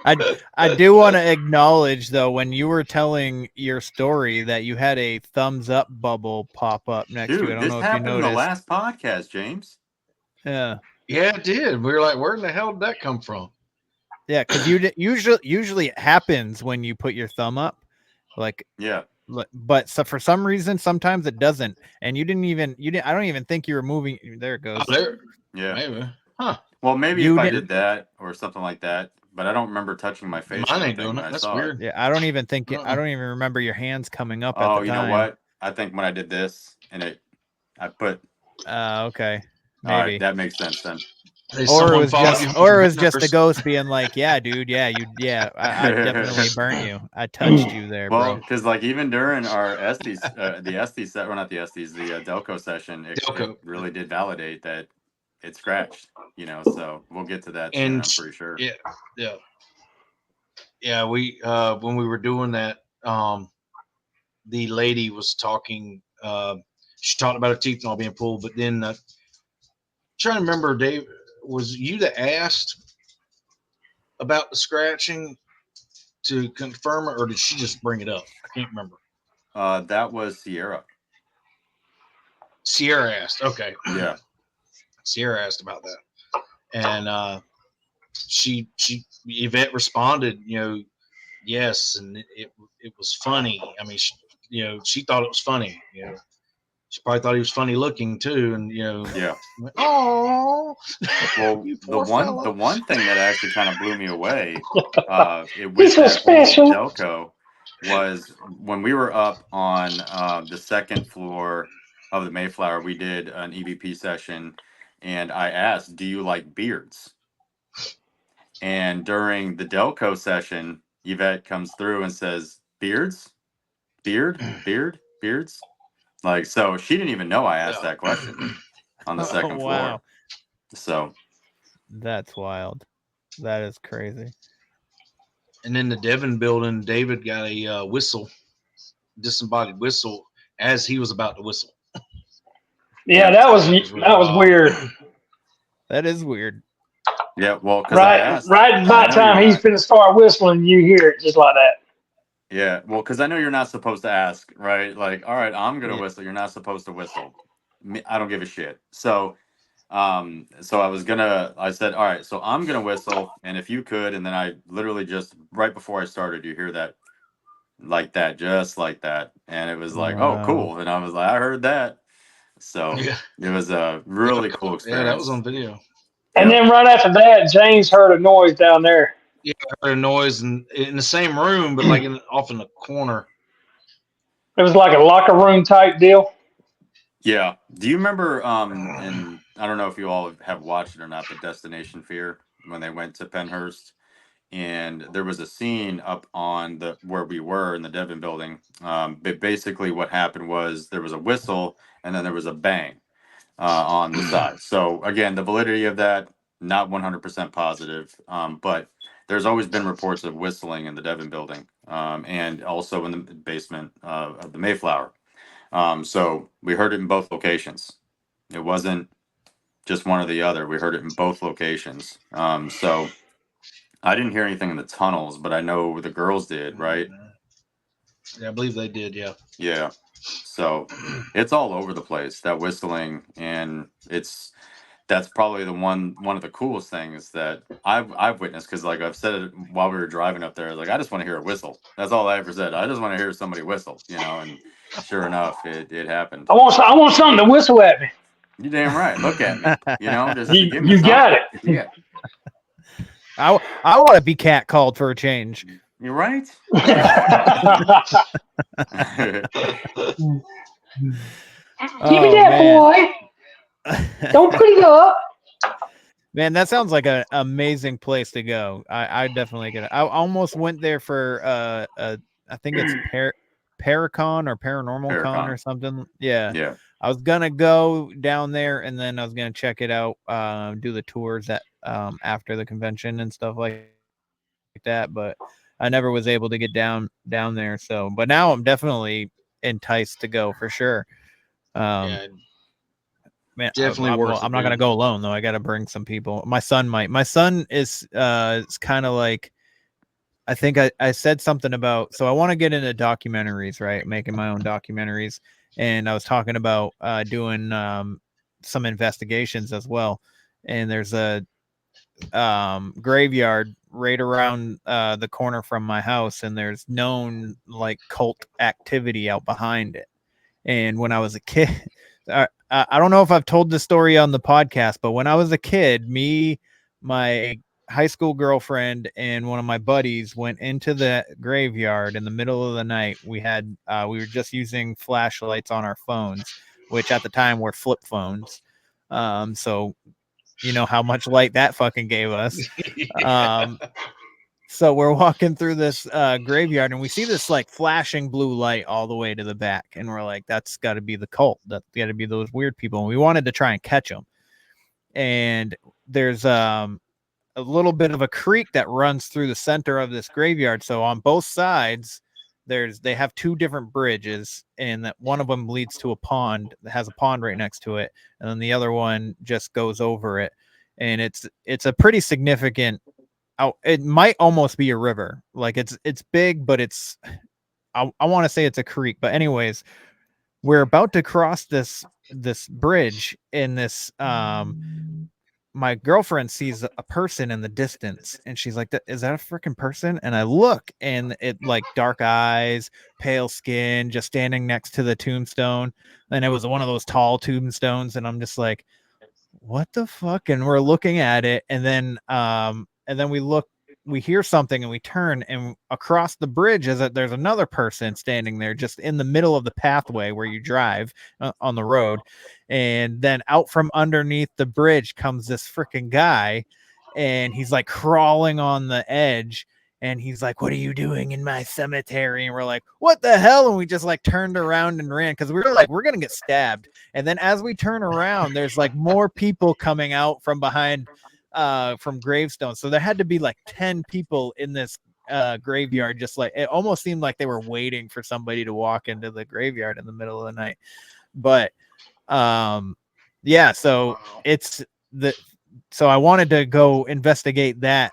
I do want to acknowledge though, when you were telling your story, that you had a thumbs up bubble pop up next to you. I don't know if you noticed. This happened in the last podcast, James. Yeah. Yeah, it did. We were like, where in the hell did that come from? Yeah, because usually it happens when you put your thumb up, like yeah. But so for some reason, sometimes it doesn't, and I don't even think you were moving. There it goes. Oh, there. Yeah. Maybe. Huh. Well, maybe if I did that or something like that, but I don't remember touching my face. Mine ain't doing it. That's weird. Yeah, I don't even think I don't even remember your hands coming up. Oh, at the you time. know what? I think when I did this and I put. Okay. Maybe. All right, that makes sense then. Or it was just a ghost being like, yeah, dude, I definitely burnt you. I touched you there, well, bro. because like even during our Estes, the Estes set, or not the Estes, the Delco session, it really did validate that it scratched, you know. So we'll get to that soon, I'm pretty sure. Yeah. We when we were doing that, the lady was talking. She talked about her teeth and all being pulled, but then trying to remember, Dave, was you that asked about the scratching to confirm it, or did she just bring it up? I can't remember. That was Sierra. Sierra asked. Okay. Yeah. Sierra asked about that, and she Yvette responded, you know, yes, and it was funny. I mean, she thought it was funny. You know, she probably thought he was funny looking too, and you know. Yeah. Oh. Well, the one thing that actually kind of blew me away, with that special Delco, was when we were up on the second floor of the Mayflower. We did an EVP session, and I asked, "Do you like beards?" And during the Delco session, Yvette comes through and says, "Beards, beards." Like, so she didn't even know I asked that question on the second floor. So that's wild. That is crazy. And in the Devon building, David got a whistle, disembodied whistle, as he was about to whistle. Yeah, that was weird. That is weird. Yeah, well, right by the time he's finna start whistling, you hear it just like that. Yeah, well, because I know you're not supposed to ask, right? Like, all right, I'm gonna whistle. You're not supposed to whistle. I don't give a shit. So, I said, all right, so I'm gonna whistle, and if you could, and then I literally just right before I started, you hear that, just like that, and it was like, oh, cool, and I was like, I heard that. So it was a really cool experience. Yeah, that was on video. And then right after that, James heard a noise down there. Yeah, I heard a noise in the same room, but like off in the corner. It was like a locker room type deal. Yeah. Do you remember? And I don't know if you all have watched it or not, but Destination Fear, when they went to Pennhurst, and there was a scene up on the where we were in the Devon building. But basically, what happened was there was a whistle, and then there was a bang on the side. So again, the validity of that, not 100% positive, but there's always been reports of whistling in the Devon building, and also in the basement of the Mayflower. So we heard it in both locations. It wasn't just one or the other. We heard it in both locations. So I didn't hear anything in the tunnels, but I know the girls did, right? Yeah, I believe they did. Yeah. Yeah. So it's all over the place, that whistling, and that's probably one of the coolest things that I've witnessed, because like I've said it while we were driving up there, like I just want to hear a whistle. That's all I ever said. I just want to hear somebody whistle, and sure enough, it happened. I want something to whistle at me. You damn right. Look at me. Just You, give me you got it. Yeah. I want to be catcalled for a change. You're right. Give me that, boy. Don't put it up. Man, that sounds like an amazing place to go. I definitely get it. I almost went there for I think it's Paracon or Paranormal Con or something. Yeah. Yeah. I was gonna go down there, and then I was gonna check it out, do the tours at after the convention and stuff like that, but I never was able to get down there. So, but now I'm definitely enticed to go for sure. Yeah, Man, definitely worth it, I'm not gonna dude. go alone though. I gotta bring some people. My son might. My son is it's kind of like, I think I said something about, so I want to get into documentaries, right? Making my own documentaries. And I was talking about doing some investigations as well. And there's a graveyard right around the corner from my house, and there's known like cult activity out behind it. And when I was a kid, I don't know if I've told this story on the podcast, but when I was a kid, me, my high school girlfriend, and one of my buddies went into the graveyard in the middle of the night. We were just using flashlights on our phones, which at the time were flip phones. So you know how much light that fucking gave us. So we're walking through this graveyard, and we see this like flashing blue light all the way to the back, and we're like, that's got to be the cult. That's got to be those weird people. And we wanted to try and catch them. And there's a little bit of a creek that runs through the center of this graveyard. So on both sides, they have two different bridges, and that one of them leads to a pond that has a pond right next to it, and then the other one just goes over it. And it's a pretty significant. It might almost be a river. Like it's big, but I want to say it's a creek. But anyways, we're about to cross this bridge in this my girlfriend sees a person in the distance, and she's like, is that a freaking person? And I look, and it like dark eyes, pale skin, just standing next to the tombstone. And it was one of those tall tombstones, and I'm just like, what the fuck? And we're looking at it, and then we hear something, and we turn, and across the bridge there's another person standing there just in the middle of the pathway where you drive on the road. And then out from underneath the bridge comes this freaking guy, and he's like crawling on the edge, and he's like, what are you doing in my cemetery? And we're like, what the hell? And we just like turned around and ran, because we were like, we're gonna get stabbed. And then as we turn around, there's like more people coming out from behind from gravestones. So there had to be like 10 people in this graveyard. Just like, it almost seemed like they were waiting for somebody to walk into the graveyard in the middle of the night. But yeah, so so I wanted to go investigate that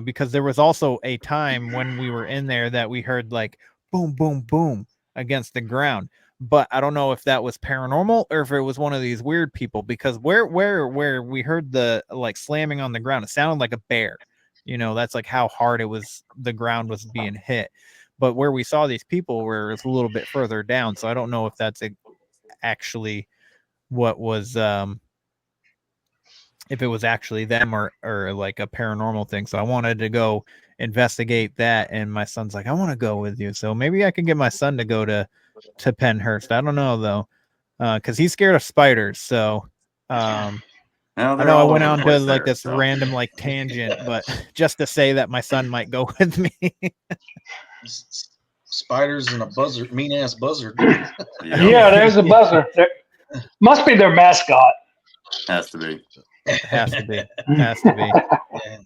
because there was also a time when we were in there that we heard like boom, boom, boom against the ground. But I don't know if that was paranormal or if it was one of these weird people, because where we heard the like slamming on the ground, it sounded like a bear. That's like how hard the ground was being hit. But where we saw these people were a little bit further down. So I don't know if that's actually what was if it was actually them or like a paranormal thing. So I wanted to go investigate that, and my son's like, I want to go with you. So maybe I can get my son to go to Pennhurst. I don't know though, because he's scared of spiders. So No, I they're know I all went over the on to place like there. this So random like tangent, but just to say that my son might go with me. Spiders and a buzzard, mean ass buzzard. yep, Yeah, there's a buzzer. There must be their mascot. has to be. Has to be. Has to be. Yeah.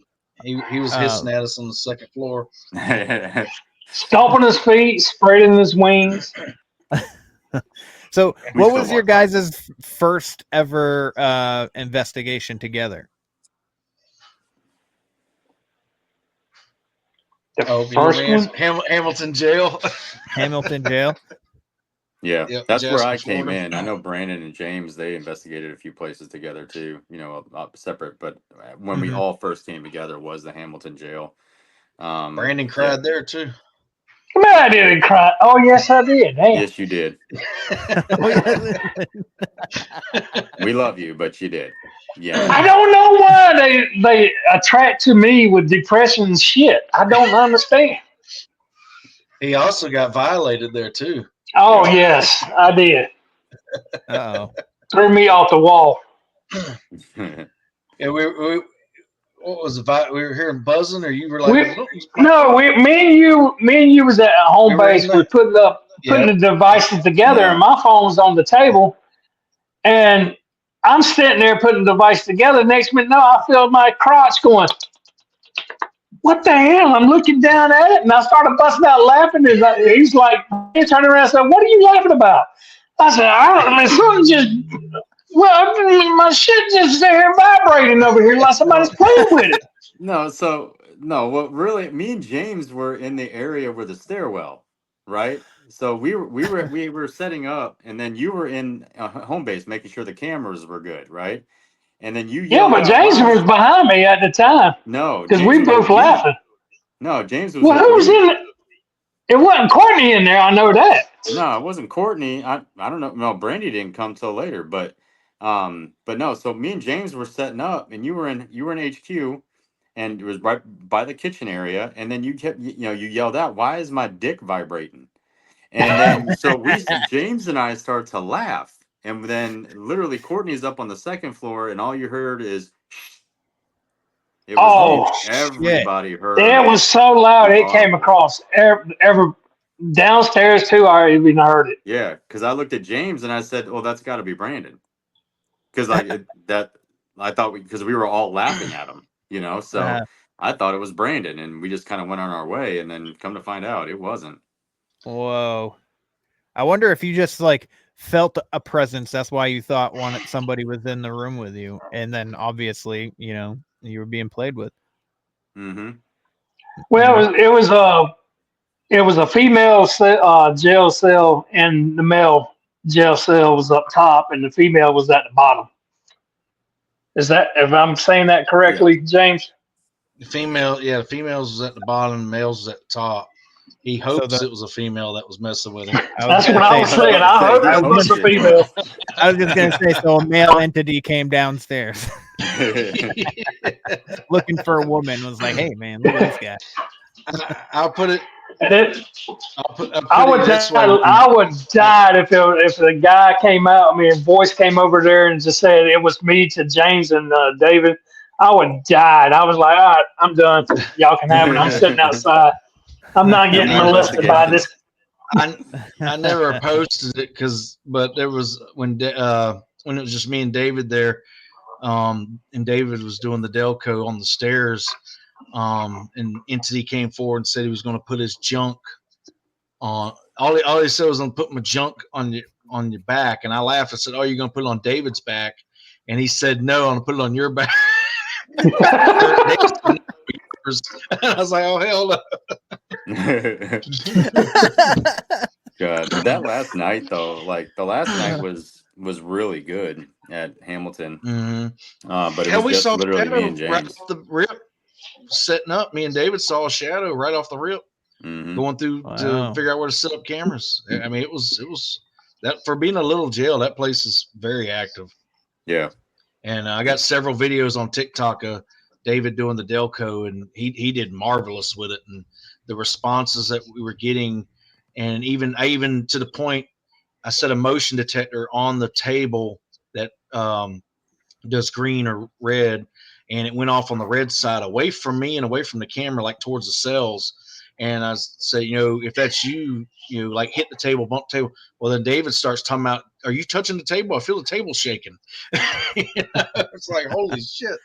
He was hissing at us on the second floor. Stomping his feet, spreading his wings. So, We what still was your walk by. guys' first ever investigation together? The Oh, first one? Hamilton jail. Hamilton jail. Yeah, Yep, that's where Jasper, I came Florida. in. I know Brandon and James, they investigated a few places together too, separate. But when we Mhm. all first came together was the Hamilton jail. Brandon Yeah, cried there too. Come on, I didn't cry. Oh, yes, I did. Damn. yes, you did. Oh, yeah. We love you, but you did. Yeah. I don't know why they attract to me with depression and shit. I don't understand. He also got violated there too. Oh, yes, I did. Uh-oh. Threw me off the wall. Yeah, we what was the we were hearing buzzing, or you were We like, no, me and you was at home we were in base. We're that. putting Yeah, the devices together, Yeah. and my phone was on the table, and I'm sitting there putting the device together. Next minute, no, I feel my crotch going. What the hell? I'm looking down at it, and I started busting out laughing. And he's like, he turned around and said, "What are you laughing about?" I said, "I don't know. Something just, well, my shit just there vibrating over here like somebody's playing with it." No, what really, me and James were in the area where the stairwell, right? So we were setting up, and then you were in home base making sure the cameras were good, right? And then you Yeah, yelled but out, James "Why was is behind me at the time no?" because James we was both with me. laughing. No, James was Well, with who was me. in it? It wasn't Courtney in there. I know that. No, it wasn't Courtney. I don't know. No, Brandy didn't come till later, but no. So me and James were setting up, and you were in HQ, and it was right by the kitchen area, and then you kept you yelled out, "Why is my dick vibrating?" And then so James and I start to laugh, and then literally Courtney's up on the second floor, and all you heard is it was Oh, Shit. everybody it heard was so loud. the It came audible. across every downstairs too. I even heard it. Yeah, because I looked at James and I said, "Oh, that's got to be Brandon." Because I thought because we were all laughing at him, so Uh, I thought it was Brandon, and we just kind of went on our way, and then come to find out it wasn't. whoa. I wonder if you just like felt a presence. That's why you thought somebody was in the room with you, and then obviously, you were being played with. Mm-hmm. Well, it was a female jail cell, and the male jail cell was up top, and the female was at the bottom. Is that if I'm saying that Yeah. correctly, James? the females was at the bottom, males was at the top. He So hopes it was a female that was messing with him. I was That's gonna what I say. was So, saying. I hope I it was was a gonna, female. I was just gonna say. So a male entity came downstairs looking for a woman. Was like, hey man, look at this guy. I'll put it. And it, I'll put I it would this way. I would die if the guy came out. I mean, voice came over there and just said it was me to James and David. I would die. I was like, all right, I'm done. Y'all can have it. I'm sitting outside. I'm not No getting more molested by this. I never posted it but there was when it was just me and David there, and David was doing the Delco on the stairs, and entity came forward and said he was going to put his junk on. All he said was, "I'm putting my junk on your back," and I laughed. I said, "Oh, you're going to put it on David's back?" And he said, "No, I'm going to put it on your back." I was like, "Oh hell no!" God, that last night though, like the last night was really good at Hamilton. But it Hell, was we just saw literally me Shadow and right James. off the rip, setting up. Me and David saw a Shadow right off the rip, going through to figure out where to set up cameras. I mean, it was that for being a little jail. That place is very active. Yeah, and I got several videos on TikTok of David doing the Delco, and he did marvelous with it, and the responses that we were getting, and even to the point, I set a motion detector on the table that does green or red, and it went off on the red side away from me and away from the camera, like towards the cells. And I say, if that's you, like hit the table, bump the table. Well, then David starts talking about, are you touching the table? I feel the table shaking. It's like, holy shit.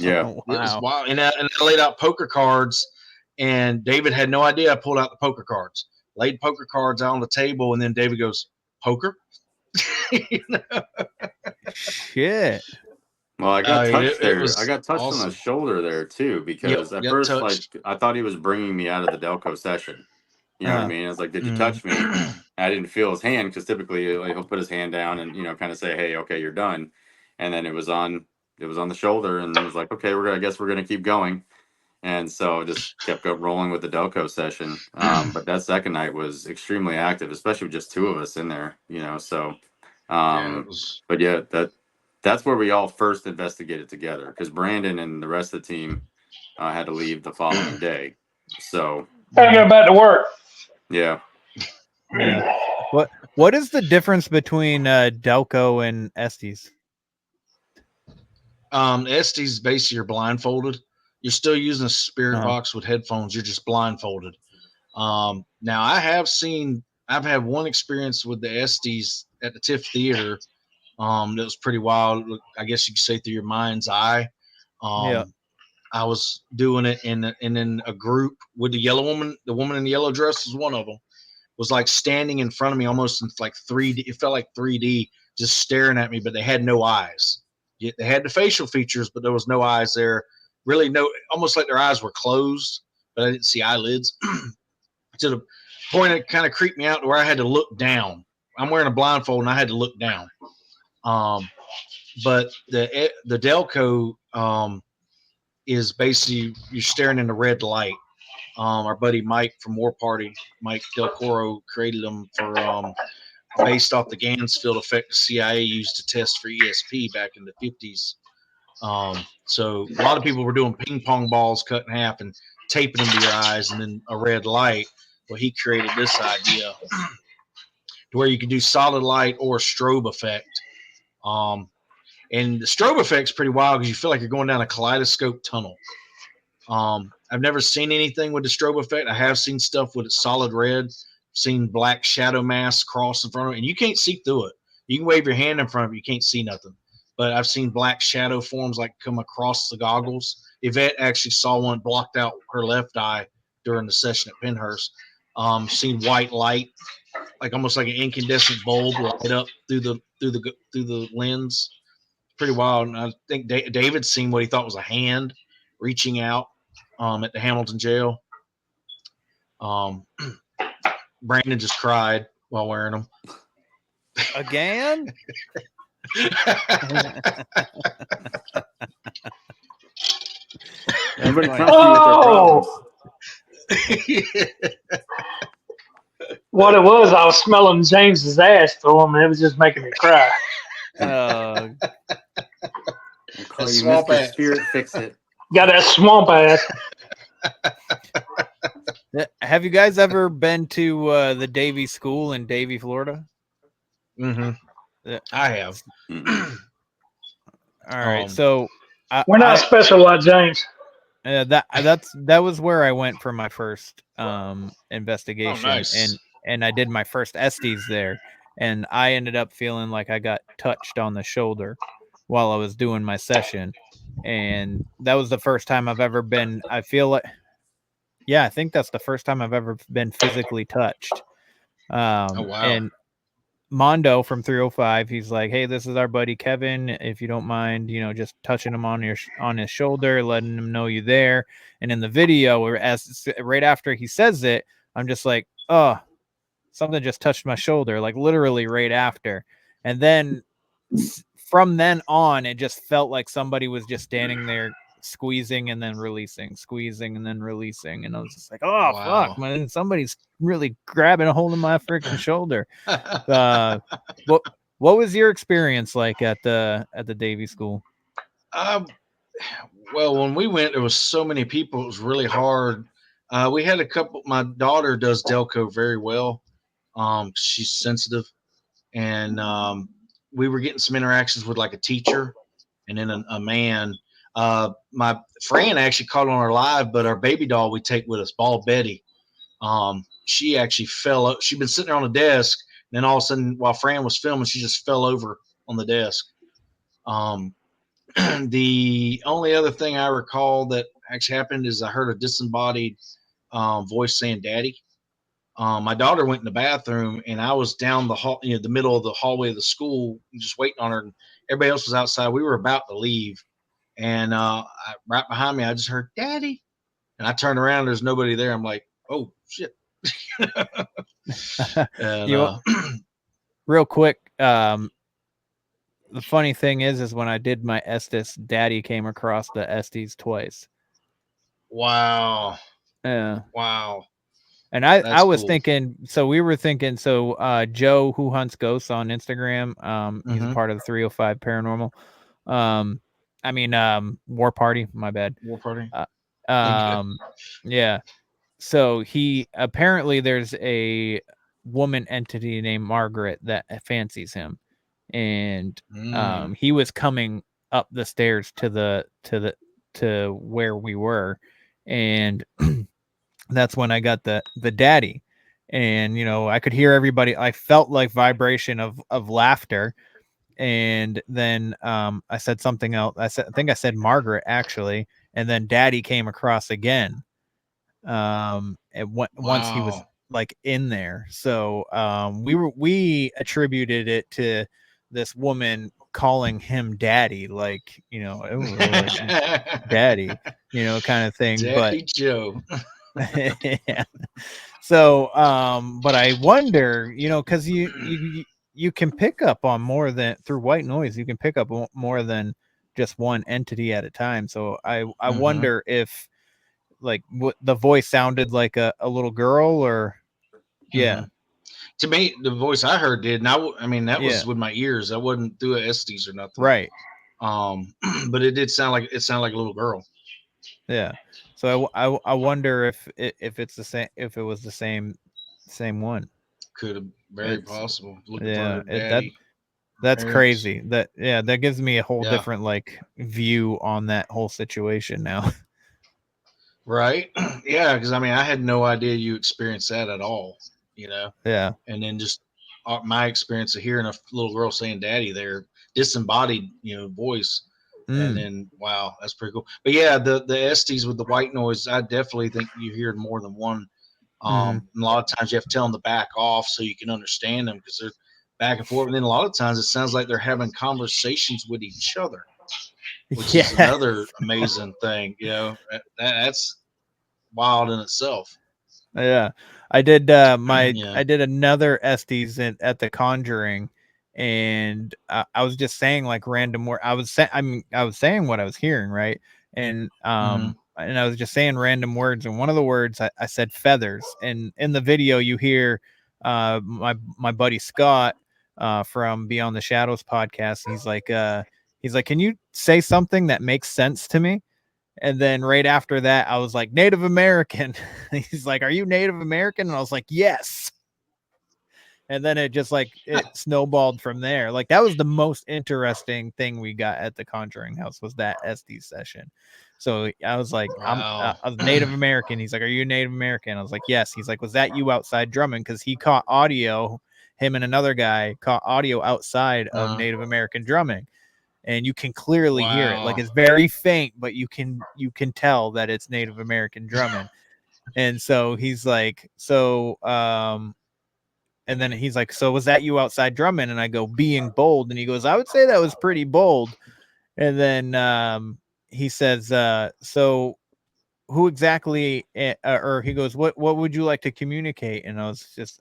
Yeah. It was wild. And I laid out poker cards, and David had no idea I pulled out the poker cards. Laid poker cards out on the table, and then David goes, poker? Shit. Well, I got touched there. Was I got touched on awesome. the shoulder there too, because at first, like, I thought he was bringing me out of the Delco session. You know what I mean? I was like, "Did you touch me?" I didn't feel his hand, because typically, like, he'll put his hand down and kind of say, "Hey, okay, you're done." And then it was on the shoulder, and it was like, "Okay, I guess we're gonna keep going." And so just kept rolling with the Delco session. But that second night was extremely active, especially with just two of us in there. So. But yeah, that's where we all first investigated together, because Brandon and the rest of the team had to leave the following day. So I go back to work. Yeah. What is the difference between Delco and Estes? Estes basically you're blindfolded. You're still using a spirit box with headphones. You're just blindfolded. Now I've had one experience with the Estes at the TIFF Theater. That was pretty wild. I guess you could say through your mind's eye. I was doing it in a group with the yellow woman. The woman in the yellow dress was one of them. Was like standing in front of me, almost in like 3D. It felt like 3D, just staring at me, but they had no eyes. They had the facial features, but there was no eyes there. Really, almost like their eyes were closed, but I didn't see eyelids. To the point it kind of creeped me out to where I had to look down. I'm wearing a blindfold and I had to look down. But the Delco is basically you're staring in the red light. Our buddy Mike from War Party, Mike Del Coro, created them for based off the Gansfield effect the CIA used to test for ESP back in the 50s. So a lot of people were doing ping pong balls cut in half and taping them to your eyes, and then a red light. Well, he created this idea to where you could do solid light or strobe effect. And the strobe effect's pretty wild because you feel like you're going down a kaleidoscope tunnel. I've never seen anything with the strobe effect. I have seen stuff with solid red, seen black shadow masks cross in front of it, and you can't see through it. You can wave your hand in front of it, you can't see nothing. But I've seen black shadow forms like come across the goggles. Yvette actually saw one blocked out her left eye during the session at Penhurst. Seen white light, like almost like an incandescent bulb light up through the lens. Pretty wild. And I think David's seen what he thought was a hand reaching out at the Hamilton jail. Brandon just cried while wearing them. Again? Everybody comes to you with their problems. What it was, I was smelling James's ass through him, and it was just making me cry. We'll call you Mr. Spirit Fix It. Got that swamp ass. Have you guys ever been to the Davie School in Davie, Florida? Mm-hmm. I have. All right, so we're not special like James. That was where I went for my first investigation. Oh, nice. And I did my first Estes there, and I ended up feeling like I got touched on the shoulder while I was doing my session, and that was the first time I've ever been. I feel like, yeah, I think that's the first time I've ever been physically touched. Oh wow! And Mondo from 305, he's like, "Hey, this is our buddy Kevin. If you don't mind, just touching him on his shoulder, letting him know you're there." And in the video, right after he says it, I'm just like, "Oh, something just touched my shoulder," like literally right after. And then from then on, it just felt like somebody was just standing there squeezing and then releasing, squeezing and then releasing. And I was just like, "Oh, wow. Fuck, man, somebody's really grabbing a hold of my freaking shoulder." What was your experience like at the Davie School? Well, when we went, there was so many people. It was really hard. We had a couple. My daughter does Delco very well. She's sensitive, and we were getting some interactions with like a teacher and then a man. My friend actually caught on our live, but our baby doll we take with us, Ball Betty. She actually fell. She'd been sitting there on the desk, and then all of a sudden, while Fran was filming, she just fell over on the desk. The only other thing I recall that actually happened is I heard a disembodied voice saying "Daddy." My daughter went in the bathroom, and I was down the hall, the middle of the hallway of the school, just waiting on her. And everybody else was outside. We were about to leave, and right behind me, I just heard "Daddy," and I turned around. There's nobody there. I'm like, "Oh shit!" And real quick, the funny thing is when I did my Estes, Daddy came across the Estes twice. Wow. Yeah. Wow. And I was cool. thinking, so we were thinking, so Joe Who Hunts Ghosts on Instagram, he's a part of the 305 Paranormal. War Party, my bad. War Party. Yeah. So he apparently there's a woman entity named Margaret that fancies him, and he was coming up the stairs to where we were, and that's when I got the daddy, and I could hear everybody. I felt like vibration of laughter, and then I said something else. I think I said Margaret actually, and then Daddy came across again. Once he was like in there, so we attributed it to this woman calling him Daddy, like like, Daddy, kind of thing. Daddy but Joe. yeah. So but I wonder, because you can pick up on more than through white noise. You can pick up more than just one entity at a time. So I wonder if like what the voice sounded like a little girl or To me, the voice I heard did. And I mean, that was with my ears. I wasn't through a Estes or nothing. Right. But it did sound like a little girl. Yeah. So I wonder if it's the same, if it was the same one. Could have very possible. Looking for her that's parents. crazy. That gives me a whole different like view on that whole situation now. Right. Yeah, because I mean, I had no idea you experienced that at all. Yeah. And then just my experience of hearing a little girl saying "Daddy" there, disembodied, voice. And then, wow, that's pretty cool. But yeah, the Estes with the white noise, I definitely think you hear more than one. And a lot of times you have to tell them to back off so you can understand them because they're back and forth. And then a lot of times it sounds like they're having conversations with each other, which is another amazing thing. That's wild in itself. Yeah, I did I did another Estes at the Conjuring, and I was just saying like random word. I was saying what I was hearing, right? And and I was just saying random words, and one of the words I said feathers, and in the video you hear my buddy Scott from Beyond the Shadows podcast. He's like, can you say something that makes sense to me? And then right after that, I was like, Native American. He's like, are you Native American? And I was like, yes. And then it just like, it snowballed from there. Like that was the most interesting thing we got at the Conjuring House was that SD session. So I was like, I was Native American. He's like, are you Native American? I was like, yes. He's like, was that you outside drumming? Because he caught audio, him and another guy caught audio outside of Native American drumming. And you can clearly hear it. Like it's very faint, but you can tell that it's Native American drumming. And so he's like, and then he's like, so was that you outside drumming? And I go, being bold. And he goes, I would say that was pretty bold. And then he says, so who exactly, or he goes, what would you like to communicate? And I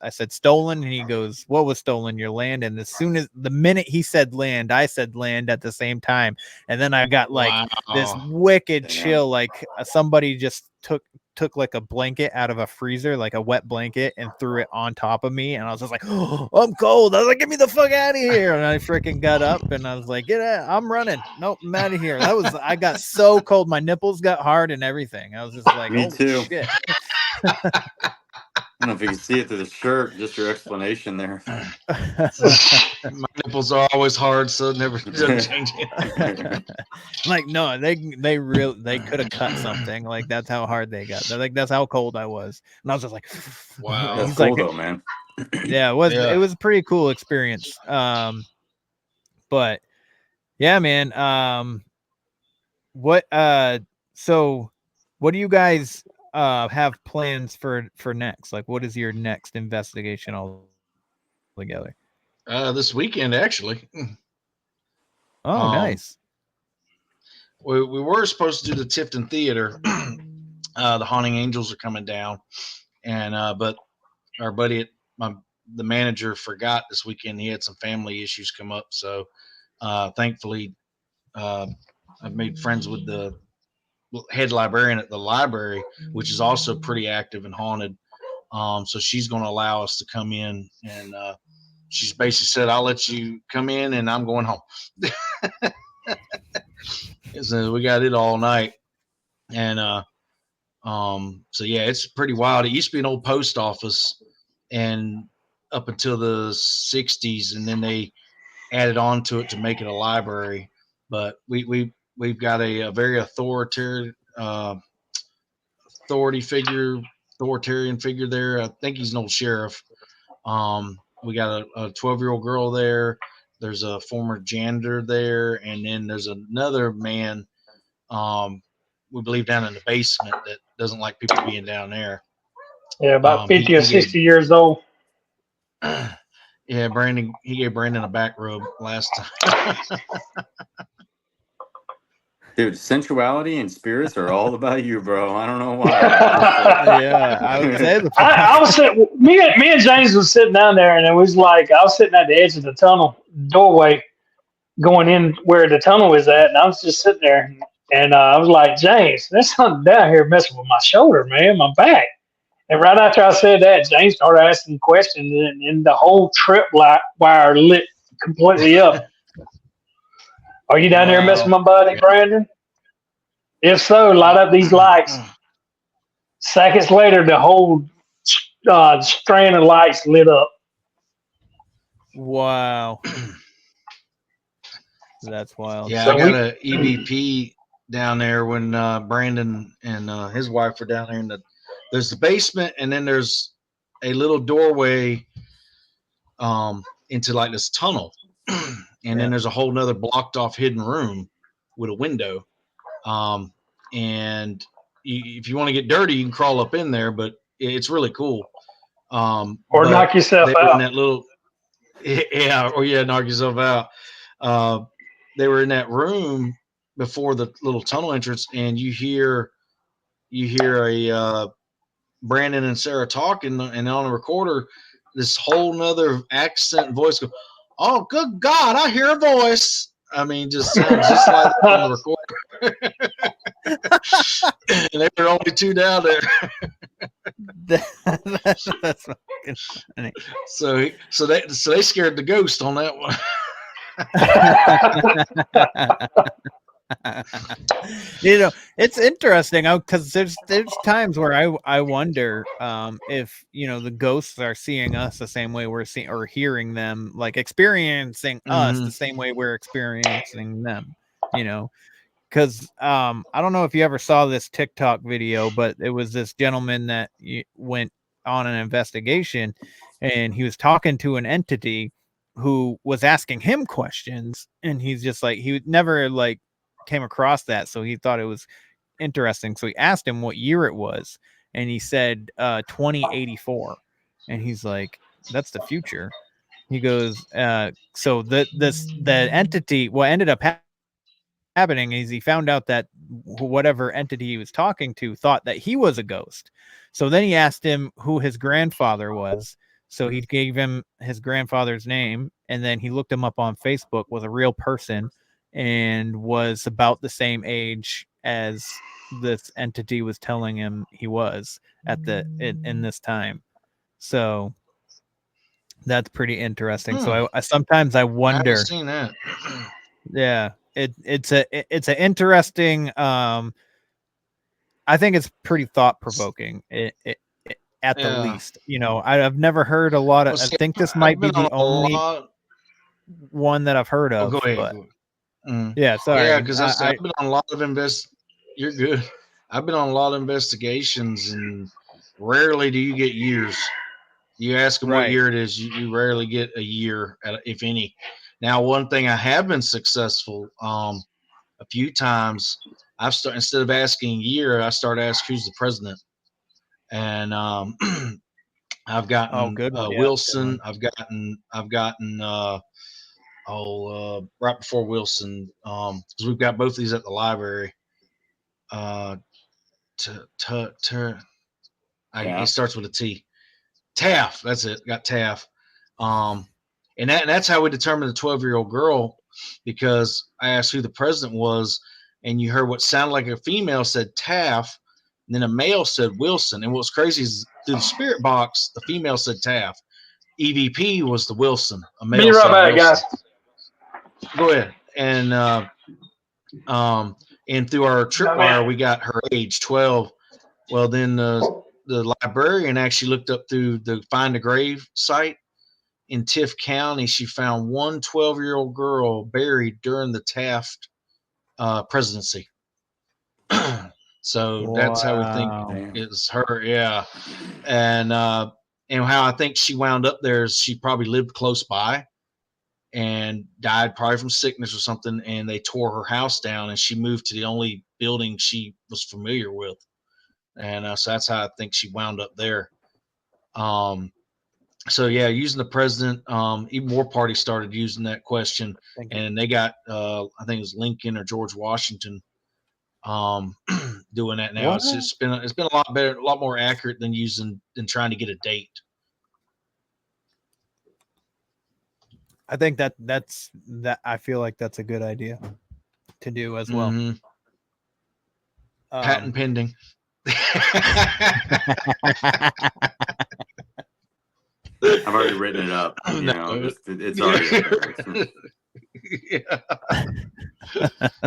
said stolen. And he goes, what was stolen? Your land. And as soon as the minute he said land, I said land at the same time. And then I got like this wicked chill, like somebody just took like a blanket out of a freezer, like a wet blanket, and threw it on top of me. And I was just like, oh, I'm cold. I was like, get me the fuck out of here. And I freaking got up and I was like, get out. I'm running. Nope, I'm out of here. I got so cold. My nipples got hard and everything. I was just like, me too. Shit. don't know if you can see it through the shirt, just your explanation there. My nipples are always hard, so it never doesn't change it. Like, no, they could have cut something. Like, that's how hard they got. They're like, that's how cold I was. And I was just like, Wow. That's He's cool like, though, man. yeah, it was a pretty cool experience. But yeah, man. So what do you guys have plans for next? Like, what is your next investigation all together? This weekend, actually. Oh, nice. We were supposed to do the Tifton Theater. The Haunting Angels are coming down, and but our buddy the manager forgot this weekend. He had some family issues come up, so thankfully I've made friends with the head librarian at the library, which is also pretty active and haunted. So she's going to allow us to come in, and she's basically said, "I'll let you come in, and I'm going home." So we got it all night, and so yeah, it's pretty wild. It used to be an old post office, and up until the '60s, and then they added on to it to make it a library. But we've got a very authoritarian figure there. I think he's an old sheriff. We got a 12-year-old girl there. There's a former janitor there, and then there's another man, we believe, down in the basement that doesn't like people being down there. Yeah, about 50 or 60 years old. Yeah, he gave Brandon a back rub last time. Dude, sensuality and spirits are all about you, bro. I don't know why. Yeah, I would say I was sitting, me and James was sitting down there, and it was like I was sitting at the edge of the tunnel doorway, going in where the tunnel is at, and I was just sitting there, and I was like, James, there's something down here messing with my shoulder, man, my back. And right after I said that, James started asking questions, and the whole trip wire lit completely up. Are you down there messing with my buddy, Brandon? If so, light up these lights. Seconds later, the whole strand of lights lit up. Wow. That's wild. Yeah, I got a EVP down there when Brandon and his wife were down there. There's the basement, and then there's a little doorway into like this tunnel. And then there's a whole nother blocked off hidden room with a window. And if you want to get dirty, you can crawl up in there, but it's really cool. Or knock yourself out. In that little, knock yourself out. They were in that room before the little tunnel entrance, and you hear a Brandon and Sarah talking, and on the recorder, this whole nother accent voice go, "Oh, good God, I hear a voice." I mean, just sounds just like on the recorder. And there were only two down there. That's fucking funny. So they scared the ghost on that one. It's interesting because there's times where I wonder if the ghosts are seeing us the same way we're seeing or hearing them, like experiencing us the same way we're experiencing them. Because I don't know if you ever saw this TikTok video, but it was this gentleman that went on an investigation, and he was talking to an entity who was asking him questions, and he's just like, he never came across that, so he thought it was interesting. So he asked him what year it was, and he said 2084, and he's like, that's the future. He goes, so the entity, what ended up happening is he found out that whatever entity he was talking to thought that he was a ghost. So then he asked him who his grandfather was. So he gave him his grandfather's name, and then he looked him up on Facebook, was a real person, and was about the same age as this entity was telling him he was in this time. So that's pretty interesting. So I sometimes I wonder. I haven't seen that. Yeah, it's an interesting. I think it's pretty thought provoking. at the Yeah. least. You know, I've never heard a lot of. Well, I see, think this I've might be been on the a only lot. one that I've heard Oh, of. go ahead. But Go ahead. Mm. yeah, sorry. Yeah, because I I've been on a lot of You're good. I've been on a lot of investigations, and rarely do you get years. You ask them what Right. year it is, you rarely get a year, if any. Now, one thing I have been successful a few times, instead of asking year, I start asking who's the president, and I've gotten good one. Yeah, good Wilson. one. I've gotten right before Wilson, because we've got both of these at the library. It starts with a T. Taft. That's it. Got Taft. And that's how we determined the 12-year-old girl, because I asked who the president was, and you heard what sounded like a female said Taft, and then a male said Wilson. And what's crazy is through the spirit box, the female said Taft. EVP was the Wilson. A male Be right said back, Wilson. guys. Go ahead. And through our tripwire, we got her age, 12. Well, then the librarian actually looked up through the Find a Grave site in Tift County. She found one 12-year-old girl buried during the Taft presidency. So that's how we think it's her. Yeah. And how I think she wound up there is she probably lived close by and died probably from sickness or something, and they tore her house down, and she moved to the only building she was familiar with. And so that's how I think she wound up there. So yeah, using the president, even more parties started using that question, and they got I think it was Lincoln or George Washington doing that now. What? It's been a lot better, a lot more accurate than trying to get a date. I think that's I feel like that's a good idea to do as well. Mm-hmm. Patent pending. I've already written it up. You know, it's already up there. Yeah.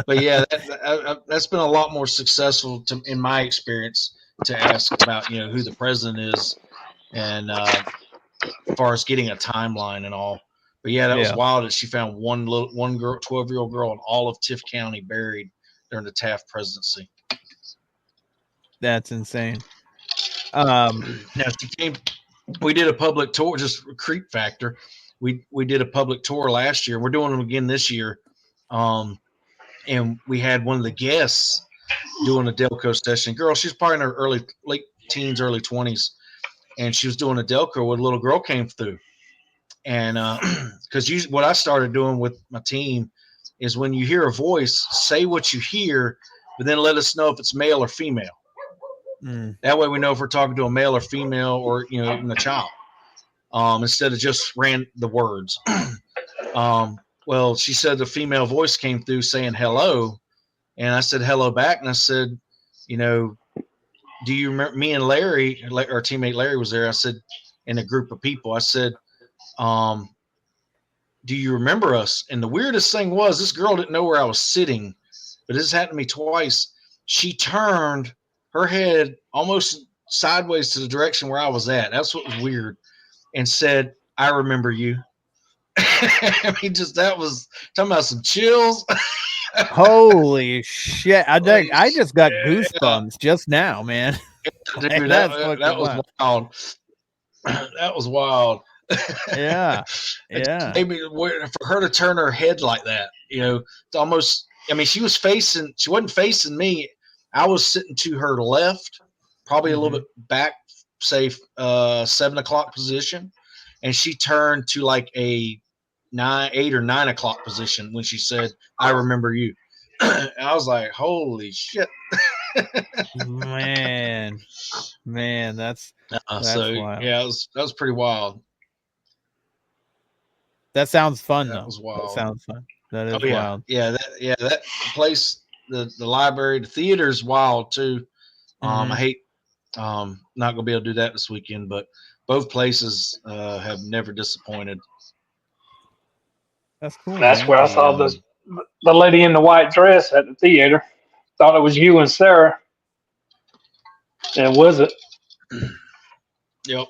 But yeah, that's been a lot more successful in my experience to ask about who the president is, and as far as getting a timeline and all. But yeah, that was wild that she found one girl, 12-year-old girl in all of Tift County buried during the Taft presidency. That's insane. Now she came. We did a public tour, just creep factor. We did a public tour last year. We're doing them again this year. And we had one of the guests doing a Delco session. Girl, she's probably in her late teens, early 20s. And she was doing a Delco when a little girl came through. And because what I started doing with my team is when you hear a voice, say what you hear, but then let us know if it's male or female. That way we know if we're talking to a male or female, or even a child, instead of just ran the words. Well, she said the female voice came through saying hello, and I said hello back, and I said, do you remember me and Larry, our teammate Larry was there? I said, in a group of people, I said, do you remember us? And the weirdest thing was, this girl didn't know where I was sitting, but this happened to me twice. She turned her head almost sideways to the direction where I was at. That's what was weird. And said, I remember you. I mean, that was talking about some chills. Holy shit. I just got goosebumps just now, man. Dude, that was wild. That was wild. Yeah. Yeah. Maybe for her to turn her head like that, it's almost, I mean, she wasn't facing me. I was sitting to her left, probably a little bit back, say 7 o'clock position. And she turned to like a 8 or 9 o'clock position when she said, I remember you. And I was like, holy shit. Man, that's wild. Yeah, that was pretty wild. That sounds fun, though. That was wild. That sounds fun. That is wild. Yeah, that place, the library, the theater is wild too. I hate not gonna be able to do that this weekend, but both places have never disappointed. That's cool. That's man. where I saw the lady in the white dress at the theater. Thought it was you and Sarah. And was it? Yep.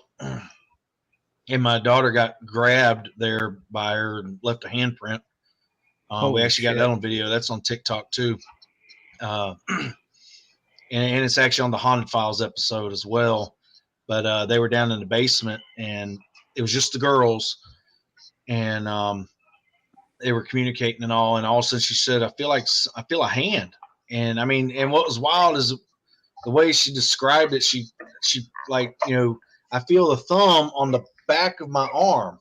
And my daughter got grabbed there by her and left a handprint. We Holy actually got shit. that on video. That's on TikTok too. And it's actually on the Haunted Files episode as well. But they were down in the basement, and it was just the girls, and they were communicating and all. And all of a sudden, she said, I feel a hand." And I mean, and what was wild is the way she described it. She like, I feel the thumb on the back of my arm,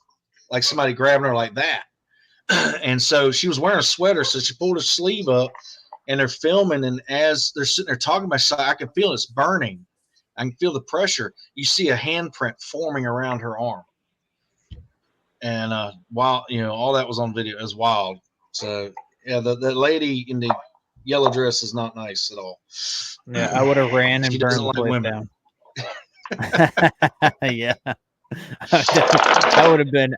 like somebody grabbing her like that. And so she was wearing a sweater, so she pulled her sleeve up, and they're filming. And as they're sitting there talking about it, I can feel it's burning. I can feel the pressure. You see a handprint forming around her arm. And while all that was on video, it was wild. So yeah, the lady in the yellow dress is not nice at all. Yeah, I would have ran and She burned doesn't the like place women. down. Yeah. I would have been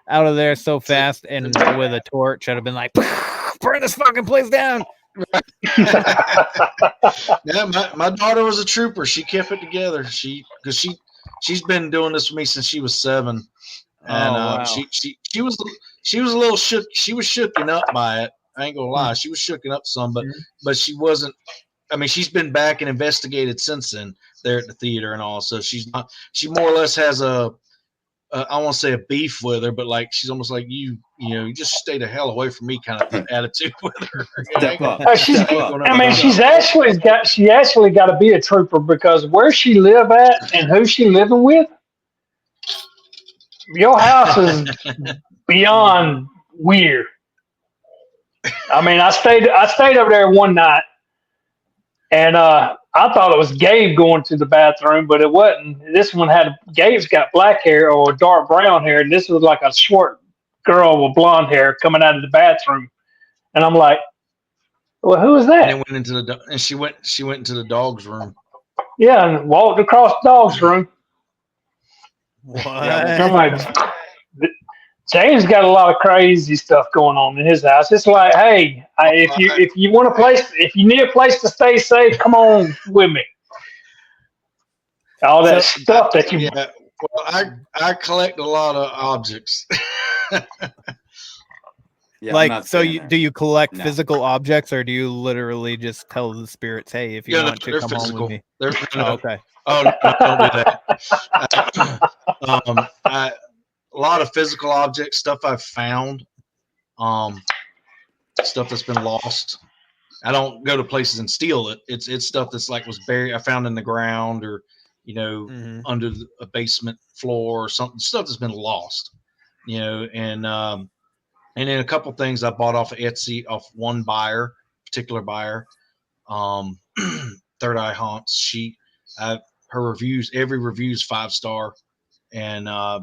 out of there so fast, and with a torch, I'd have been like, burn this fucking place down. Yeah, my daughter was a trooper. She kept it together. She's been doing this with me since she was 7, and wow. she was a little shook. She was shooken up by it. I ain't gonna lie, she was shooken up some, but she wasn't. I mean, she's been back and investigated since then there at the theater and all. So she's not. She more or less has I won't say a beef with her, but like she's almost like you just stay the hell away from me kind of attitude with her. Step up. She's actually got to be a trooper, because where she live at and who she living with, your house is beyond weird. I mean, I stayed over there one night, and I thought it was Gabe going to the bathroom, but it wasn't. This one Gabe's got black hair or dark brown hair, and this was like a short girl with blonde hair coming out of the bathroom. And I'm like, well, who is that? And went into she went into the dog's room. Yeah, and walked across the dog's room. What? I'm like, James got a lot of crazy stuff going on in his house. It's like, hey, if you want a place, if you need a place to stay safe, come on with me. All that stuff that you. Yeah, well, I collect a lot of objects. Yeah, like, so do you collect physical objects, or do you literally just tell the spirits, hey, if you want to come physical. home with me? Okay. Oh, no, don't do that. A lot of physical objects, stuff I've found, stuff that's been lost. I don't go to places and steal it. It's stuff that's like was buried, I found in the ground, or under a basement floor or something. Stuff that's been lost, and then a couple things I bought off of Etsy off one particular buyer. Third Eye Haunts. Her reviews, every review is 5-star, and I've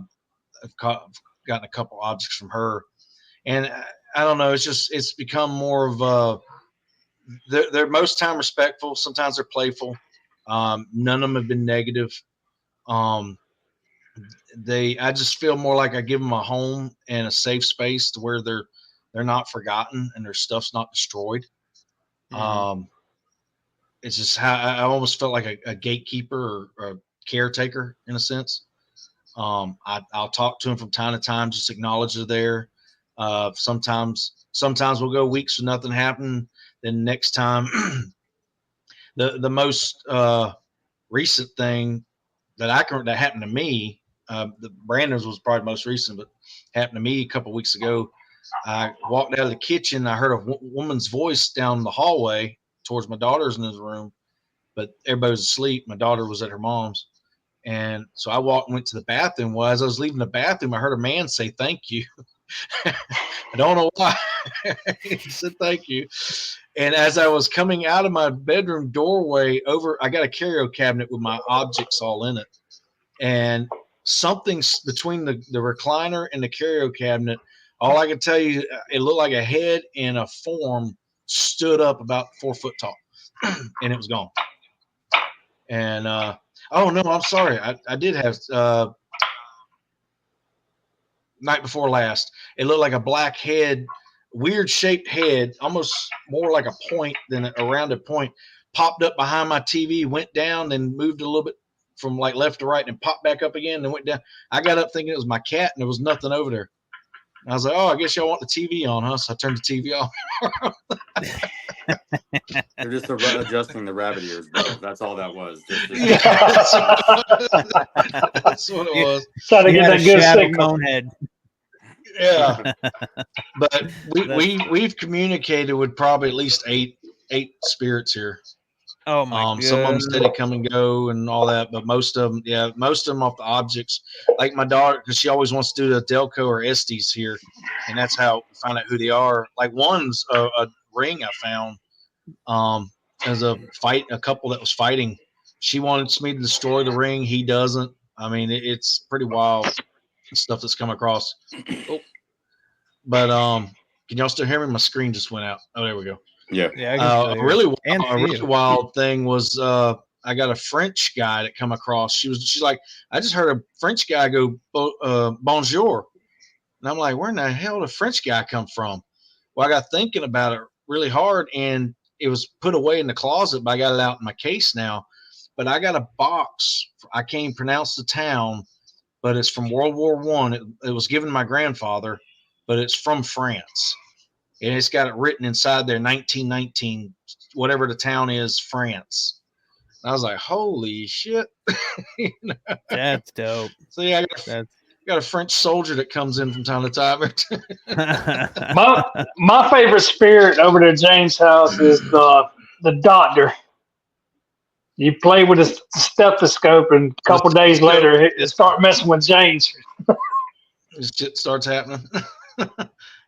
gotten a couple objects from her. And I don't know, it's become more of they're most time respectful. Sometimes they're playful. None of them have been negative. I just feel more like I give them a home and a safe space to where they're not forgotten and their stuff's not destroyed. It's just how I almost felt like a gatekeeper or a caretaker in a sense. I'll talk to them from time to time, just acknowledge they're there. Sometimes we'll go weeks with nothing happen. Then next time, the most recent thing that happened to me, the Brandon's was probably most recent, but happened to me a couple weeks ago. I walked out of the kitchen. I heard a woman's voice down the hallway towards my daughter's in his room, but everybody was asleep. My daughter was at her mom's. And so I walked and went to the bathroom. Well, as I was leaving the bathroom, I heard a man say, "Thank you." I don't know why. He said, "Thank you." And as I was coming out of my bedroom doorway I got a curio cabinet with my objects all in it. And something between the recliner and the curio cabinet, all I could tell you, it looked like a head and a form stood up about 4 foot tall, and it was gone. And oh no, I'm sorry. I did have night before last. It looked like a black head, weird shaped head, almost more like a point than a rounded point, popped up behind my TV, went down, then moved a little bit from like left to right and popped back up again and went down. I got up thinking it was my cat and there was nothing over there. And I was like, oh, I guess y'all want the TV on, huh? So I turned the TV off. They're just adjusting the rabbit ears, bro. That's all that was. Yeah, that's what it was. Trying to You get had that a good shadow signal. cone head. Yeah, but we've communicated with probably at least eight spirits here. Oh my god. Some of them steady come and go and all that, but most of them off the objects. Like my daughter, because she always wants to do the Delco or Estes here, and that's how we find out who they are. Like one's a ring I found. As a couple that was fighting. She wants me to destroy the ring. He doesn't. I mean, it's pretty wild stuff that's come across. Oh. But can y'all still hear me? My screen just went out. Oh, there we go. Yeah. Yeah, I can still hear A really wild thing was I got a French guy that come across. She's like, I just heard a French guy go bonjour, and I'm like, where in the hell did a French guy come from? Well, I got thinking about it really hard, and it was put away in the closet, but I got it out in my case now. But I got a box. I can't even pronounce the town, but it's from World War I. It was given to my grandfather, but it's from France. And it's got it written inside there, 1919, whatever the town is, France. And I was like, holy shit. You know? That's dope. So yeah, I got a French soldier that comes in from time to time. My favorite spirit over at James' house is the doctor. You play with a stethoscope, and a couple days later, it start messing with James. This shit starts happening.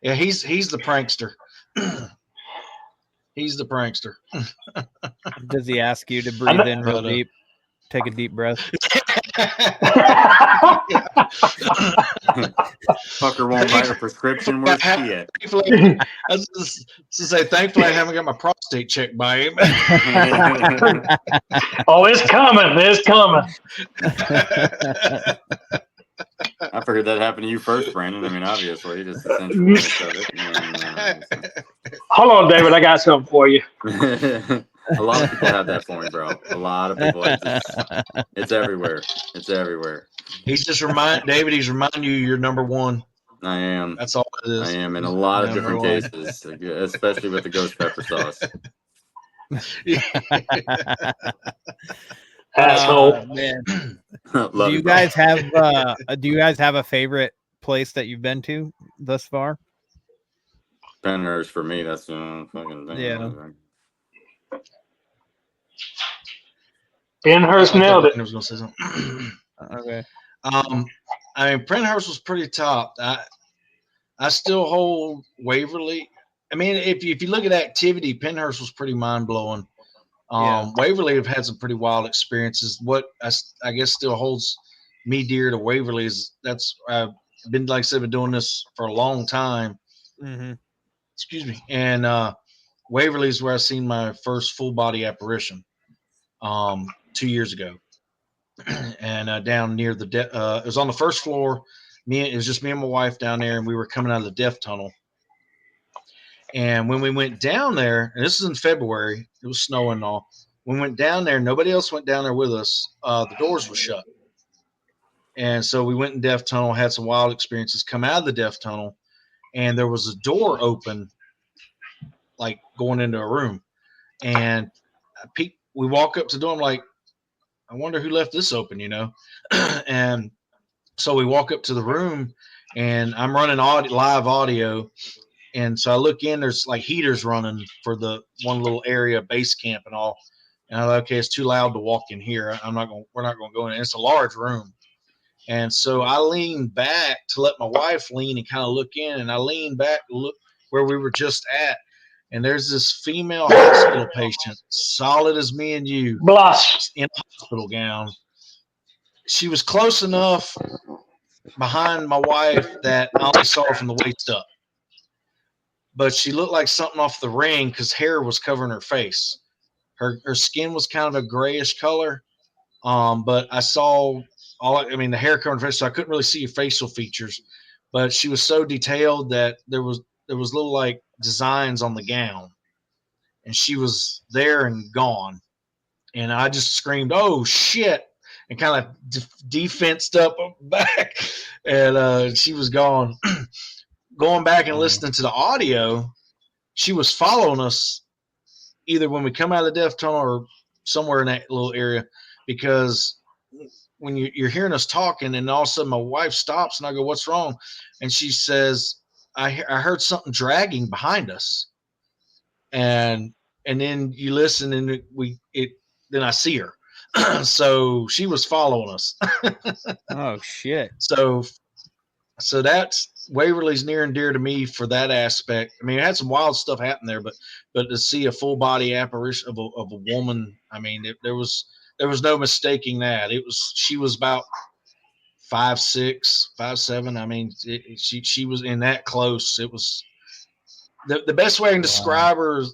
Yeah, he's the prankster. He's the prankster. Does he ask you to breathe in real deep? Take a deep breath. Fucker won't write a prescription worth shit. I was just to say, thankfully, I haven't got my prostate checked by him. Oh, it's coming. It's coming. I figured that happened to you first, Brandon. I mean, obviously, just the central of it. Hold on, David. I got something for you. A lot of people have that for me, bro. A lot of people. It's everywhere. It's everywhere. He's just David. He's reminding you you're number one. I am. That's all it is. I am in a lot of different cases, especially with the ghost pepper sauce. Asshole. Man. Do you guys have a favorite place that you've been to thus far? Penhurst for me. That's the fucking thing. Yeah. Penhurst nailed it. I was gonna say something. Okay. I mean, Penhurst was pretty top. I still hold Waverly. I mean, if you look at activity, Penhurst was pretty mind blowing. Waverly have had some pretty wild experiences. What I guess still holds me dear to Waverly is I've been, like I said, been doing this for a long time. Mm-hmm. Excuse me. And Waverly is where I seen my first full body apparition 2 years ago. And down near the it was on the first floor. It was just me and my wife down there, and we were coming out of the death tunnel. And when we went down there, and this is in February, it was snowing and all. When we went down there, nobody else went down there with us. The doors were shut. And so we went in death tunnel, had some wild experiences, come out of the death tunnel, and there was a door open, like going into a room. And we walk up to the door. I'm like, I wonder who left this open, you know? And so we walk up to the room, and I'm running live audio. And so I look in, there's like heaters running for the one little area, base camp and all. And I'm like, okay, it's too loud to walk in here. We're not going to go in. It's a large room. And so I leaned back to let my wife lean and kind of look in. And I leaned back to look where we were just at. And there's this female hospital patient, solid as me and you, Blush, in a hospital gown. She was close enough behind my wife that I only saw her from the waist up. But she looked like something off The Ring because hair was covering her face. Her skin was kind of a grayish color, but I saw the hair covering her face, so I couldn't really see her facial features. But she was so detailed that there was little like designs on the gown, and she was there and gone. And I just screamed, "Oh shit!" and kind of defensed up back, and she was gone. Going back and listening to the audio, she was following us either when we come out of the death tunnel or somewhere in that little area, because when you're hearing us talking and all of a sudden my wife stops and I go, what's wrong? And she says, I heard something dragging behind us. And then you listen and then I see her. So she was following us. Oh shit. So that's Waverly's near and dear to me for that aspect. I mean, it had some wild stuff happen there, but to see a full body apparition of a woman, I mean, there was no mistaking that. She was about 5'6", 5'7". I mean, she was in that close. It was the best way I can describe her,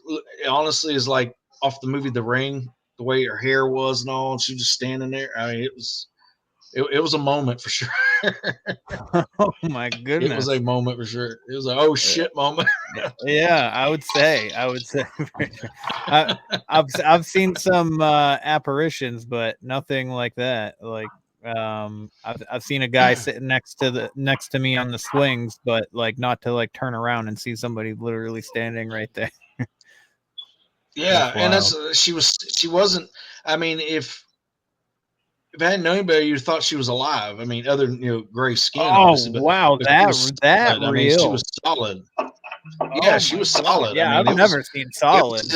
honestly, is like off the movie The Ring, the way her hair was and all. And she was just standing there. I mean, it was a moment for sure. Oh my goodness. It was a moment for sure. It was a oh shit moment. Yeah, I would say. I've seen some apparitions, but nothing like that. Like I've seen a guy sitting next to me on the swings, but like not to like turn around and see somebody literally standing right there. Yeah, and she wasn't. I mean, if I hadn't known anybody, you thought she was alive. I mean, other than gray skin. Oh obviously, but, wow, but that real. I mean, she was solid. Yeah, she was solid. Yeah, I mean, I've never seen solid.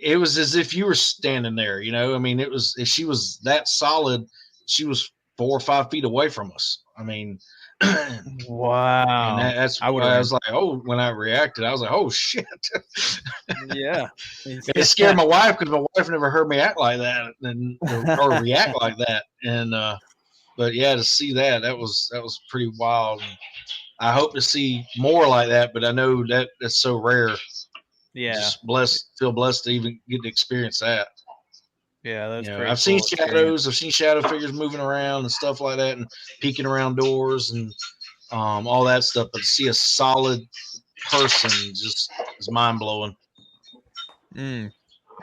It was as if you were standing there. I mean, if she was that solid, she was 4 or 5 feet away from us. I mean, wow. And that's why I was like, oh, when I reacted, I was like, oh shit. Yeah. It scared my wife because my wife never heard me act like that or react like that. And but yeah, to see that was pretty wild. And I hope to see more like that, but I know that's so rare. Yeah. Just feel blessed to even get to experience that. Yeah, that's great. I've seen shadows, I've seen shadow figures moving around and stuff like that, and peeking around doors and all that stuff. But to see a solid person just is mind blowing. It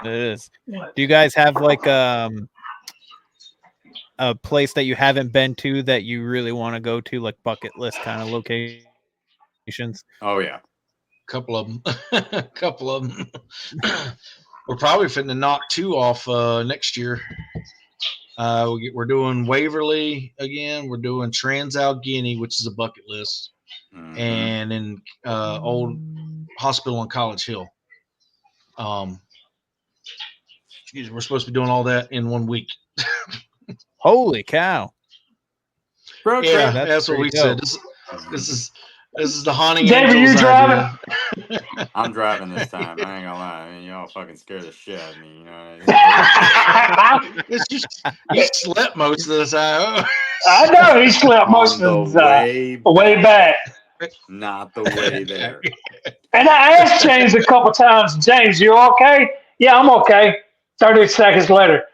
is. Do you guys have like a place that you haven't been to that you really want to go to, like bucket list kind of locations? Oh yeah, couple of them. We're probably fitting to knock 2 off next year. We're doing Waverly again. We're doing Trans-Allegheny, which is a bucket list, and in old hospital on College Hill. We're supposed to be doing all that in 1 week. Holy cow! Yeah, that's what we said. This is the haunting David, angels you driving? I'm driving this time. I ain't gonna lie. I mean, y'all fucking scared the shit out of me. It's just he slept most of the time. I know he slept most of the time. Way back. Not the way there. And I asked James a couple times, James, you okay? Yeah, I'm okay. 30 seconds later.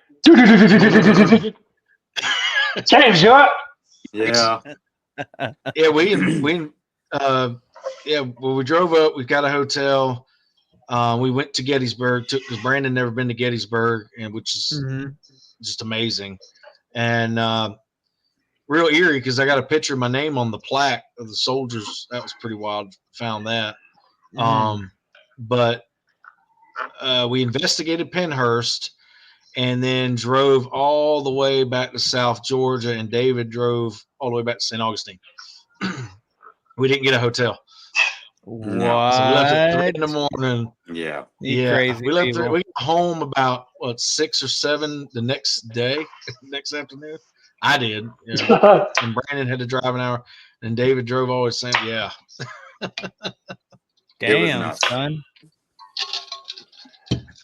James, you up? Yeah. Yeah, we we drove up, we got a hotel. We went to Gettysburg because Brandon never been to Gettysburg, and which is just amazing. And real eerie because I got a picture of my name on the plaque of the soldiers. That was pretty wild. Found that. But we investigated Pennhurst and then drove all the way back to South Georgia, and David drove all the way back to St. Augustine. We didn't get a hotel. What? So we left at 3 in the morning. Yeah. Crazy we left. We got home about 6 or 7 the next day, next afternoon. I did, and Brandon had to drive an hour, and David drove all the same. Yeah. Damn, son.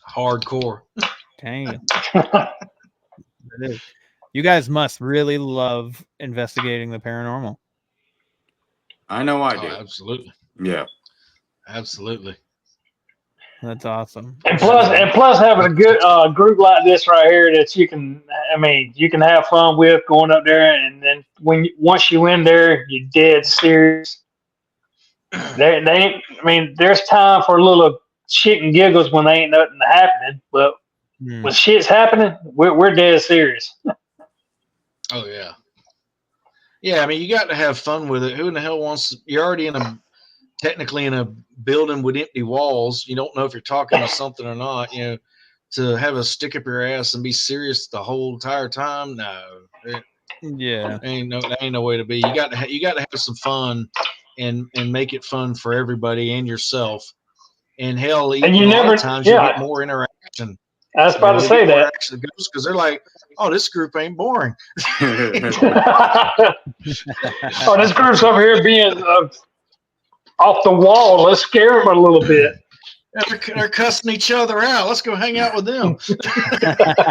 Hardcore. Damn. You guys must really love investigating the paranormal. I know I do. Absolutely. Yeah. Absolutely. That's awesome. And plus having a good group like this right here that you can have fun with going up there, and then once you in there, you're dead serious. There's time for a little shit and giggles when there ain't nothing happening, but when shit's happening, we're dead serious. Oh yeah. Yeah, I mean, you got to have fun with it. Who in the hell wants? You're already technically in a building with empty walls. You don't know if you're talking to something or not. To have a stick up your ass and be serious the whole entire time. No, Yeah. ain't no way to be. You got to have some fun, and make it fun for everybody and yourself. And hell, And you a lot never, of times you'll yeah, get more interaction. I was about to You'll say get more that. action because they're like, oh, this group ain't boring. Oh, this group's over here being off the wall. Let's scare them a little bit. They're cussing each other out. Let's go hang out with them.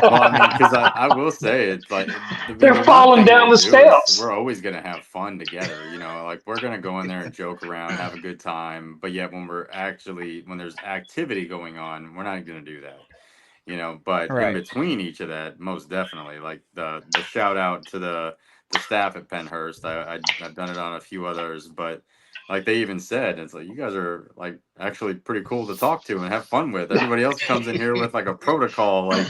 Well, I mean, because I will say it's like They're the one falling thing down we'll the do is steps. we're always gonna have fun together. Like we're gonna go in there and joke around, have a good time. But yet when there's activity going on, we're not gonna do that. But in Right. between each of that, most definitely, like the shout out to the staff at Penhurst. I've done it on a few others, but like they even said, it's like you guys are like actually pretty cool to talk to and have fun with. Everybody else comes in here with like a protocol, like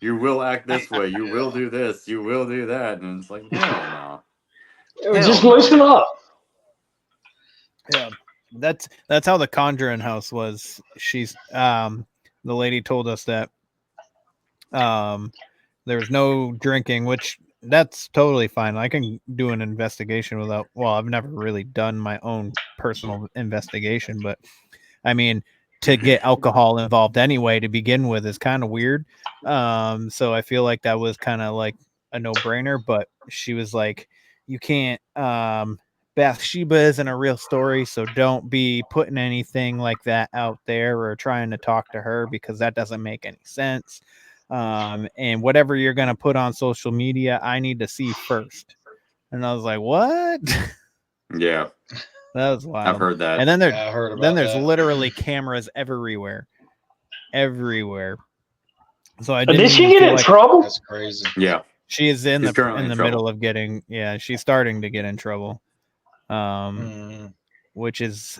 you will act this way, you will do this, you will do that, and it's like hell no, Just hell loosen no. up. Yeah. That's how the Conjuring house was. The lady told us that there was no drinking, which that's totally fine. I can do an investigation without. Well, I've never really done my own personal investigation, but I mean, to get alcohol involved anyway to begin with is kind of weird. So I feel like that was kind of like a no-brainer. But she was like, "You can't." Bathsheba isn't a real story, so don't be putting anything like that out there or trying to talk to her because that doesn't make any sense. And whatever you're gonna put on social media, I need to see first. And I was like, what? Yeah, That was I've wild. heard that. And then I heard about there's that. literally cameras everywhere. So I Did didn't she even get feel in like trouble? That's crazy. Yeah, she is in she's currently in the trouble. middle of getting, she's starting to get in trouble. Mm. Which is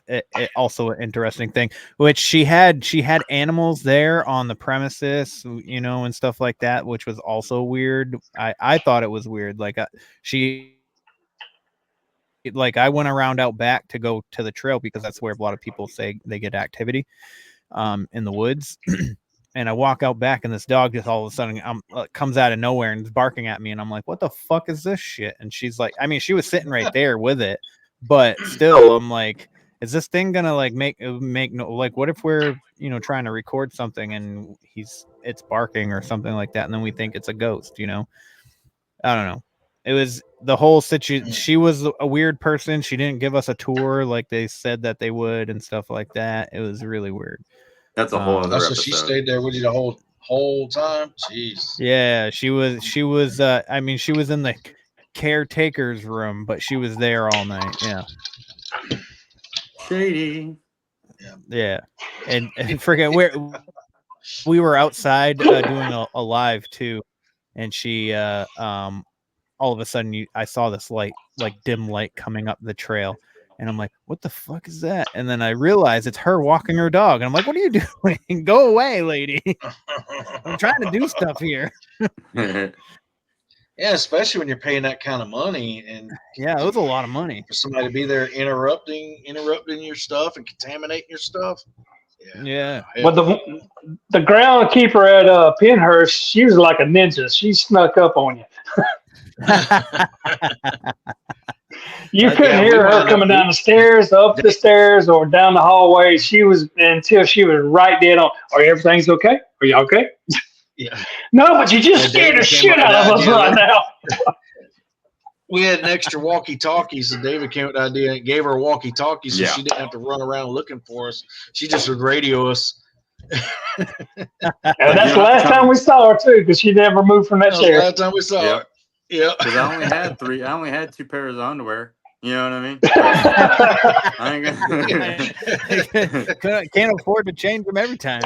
also an interesting thing. Which she had animals there on the premises, and stuff like that, which was also weird. I thought it was weird. Like I went around out back to go to the trail because that's where a lot of people say they get activity, in the woods. And I walk out back, and this dog just all of a sudden comes out of nowhere and is barking at me, and I'm like, "What the fuck is this shit?" And she's like, I mean, she was sitting right there with it, but still, I'm like, "Is this thing gonna like make no like? What if we're trying to record something and it's barking or something like that, and then we think it's a ghost? I don't know." It was the whole situation. She was a weird person. She didn't give us a tour like they said that they would and stuff like that. It was really weird. That's a whole other So she episode. stayed there with you the whole time. Jeez. Yeah, she was I mean, she was in the caretaker's room, but she was there all night. Yeah. Shady. Yeah. And forget where we were outside doing a live too, and she all of a sudden I saw this light, like dim light coming up the trail. And I'm like, what the fuck is that? And then I realized it's her walking her dog. And I'm like, what are you doing? Go away, lady. I'm trying to do stuff here. Yeah, especially when you're paying that kind of money, and yeah, it was a lot of money for somebody to be there interrupting your stuff and contaminating your stuff. Yeah. But the groundkeeper at Penhurst, she was like a ninja. She snuck up on you. You couldn't hear her coming down the stairs, up the stairs, or down the hallway. She was until she was right dead on. Are everything's okay? Are you okay? Yeah. No, but you just scared the shit out of us right now. We had an extra walkie-talkie, so David came with the idea and gave her a walkie-talkie, so she didn't have to run around looking for us. She just would radio us. And that's the last time we saw her too, because she never moved from that chair. Last time we saw her. Yeah. Because I only had 2 pairs of underwear. You know what I mean? Can't afford to change them every time.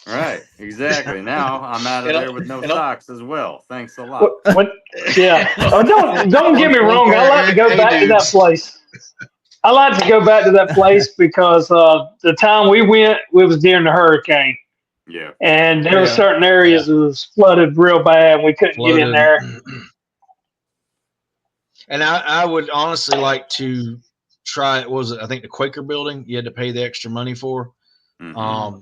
Right, exactly. Now I'm out of there with no socks as well. Thanks a lot. Yeah. Oh, don't get me wrong. I like to go back to that place. I like to go back to that place because the time we went, it was during the hurricane. Yeah. And there were certain areas that was flooded real bad. We couldn't get in there. And I would honestly like to try. What was it? I think the Quaker building. You had to pay the extra money for. Mm-hmm.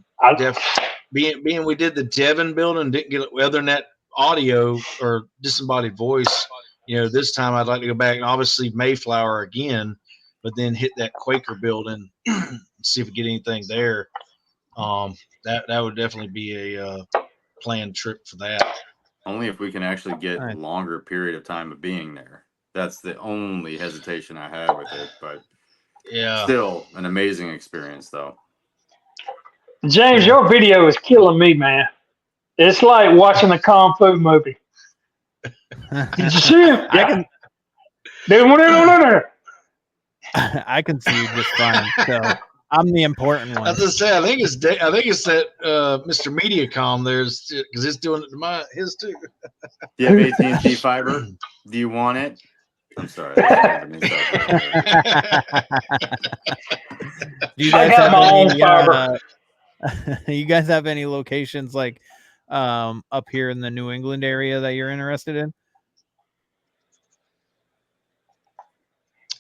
Being we did the Devon building, didn't get other than that audio or disembodied voice. This time I'd like to go back and obviously Mayflower again, but then hit that Quaker building and see if we get anything there. That would definitely be a planned trip for that. Only if we can actually get All a right. longer period of time of being there. That's the only hesitation I had with it, but Yeah. still an amazing experience, though. James, your video is killing me, man. It's like watching a kung fu movie. Did you see him? I can I can see you just fine. So I'm the important one. I was gonna say, I think it's that Mr. Mediacom there's because it's doing it to his too. Do you have AT&T fiber? Do you want it? I'm sorry. Do you guys have any? You guys have any locations like up here in the New England area that you're interested in?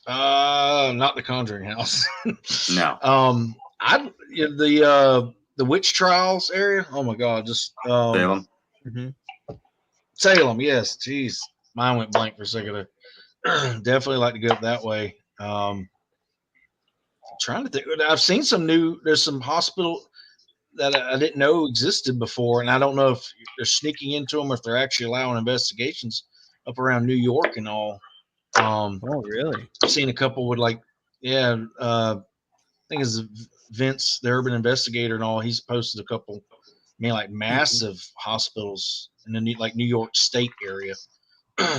Not the Conjuring House. No. The witch trials area. Oh my God, just Salem. Salem. Yes, jeez, mine went blank for a second. Definitely like to go up that way. Trying to think. I've seen there's some hospital that I didn't know existed before, and I don't know if they're sneaking into them or if they're actually allowing investigations up around New York and all. Oh, really? I've seen a couple with I think it's Vince, the urban investigator and all. He's posted a couple, like massive hospitals in the New York State area,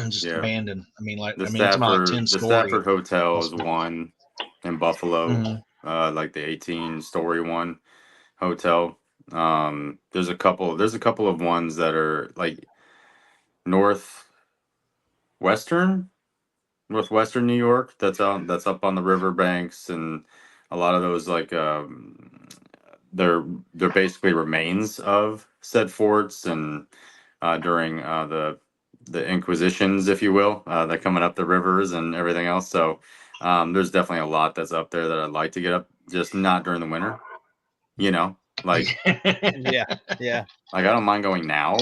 just abandoned. The it's about 10 the story. Stafford Hotel is one in Buffalo, Mm-hmm. like the 18-story one hotel. There's a couple of ones that are like northwestern New York. That's up on the riverbanks, and a lot of those they're basically remains of said forts and during the Inquisitions, if you will, that coming up the rivers and everything else. So there's definitely a lot that's up there that I'd like to get up, just not during the winter. Yeah. Like I don't mind going now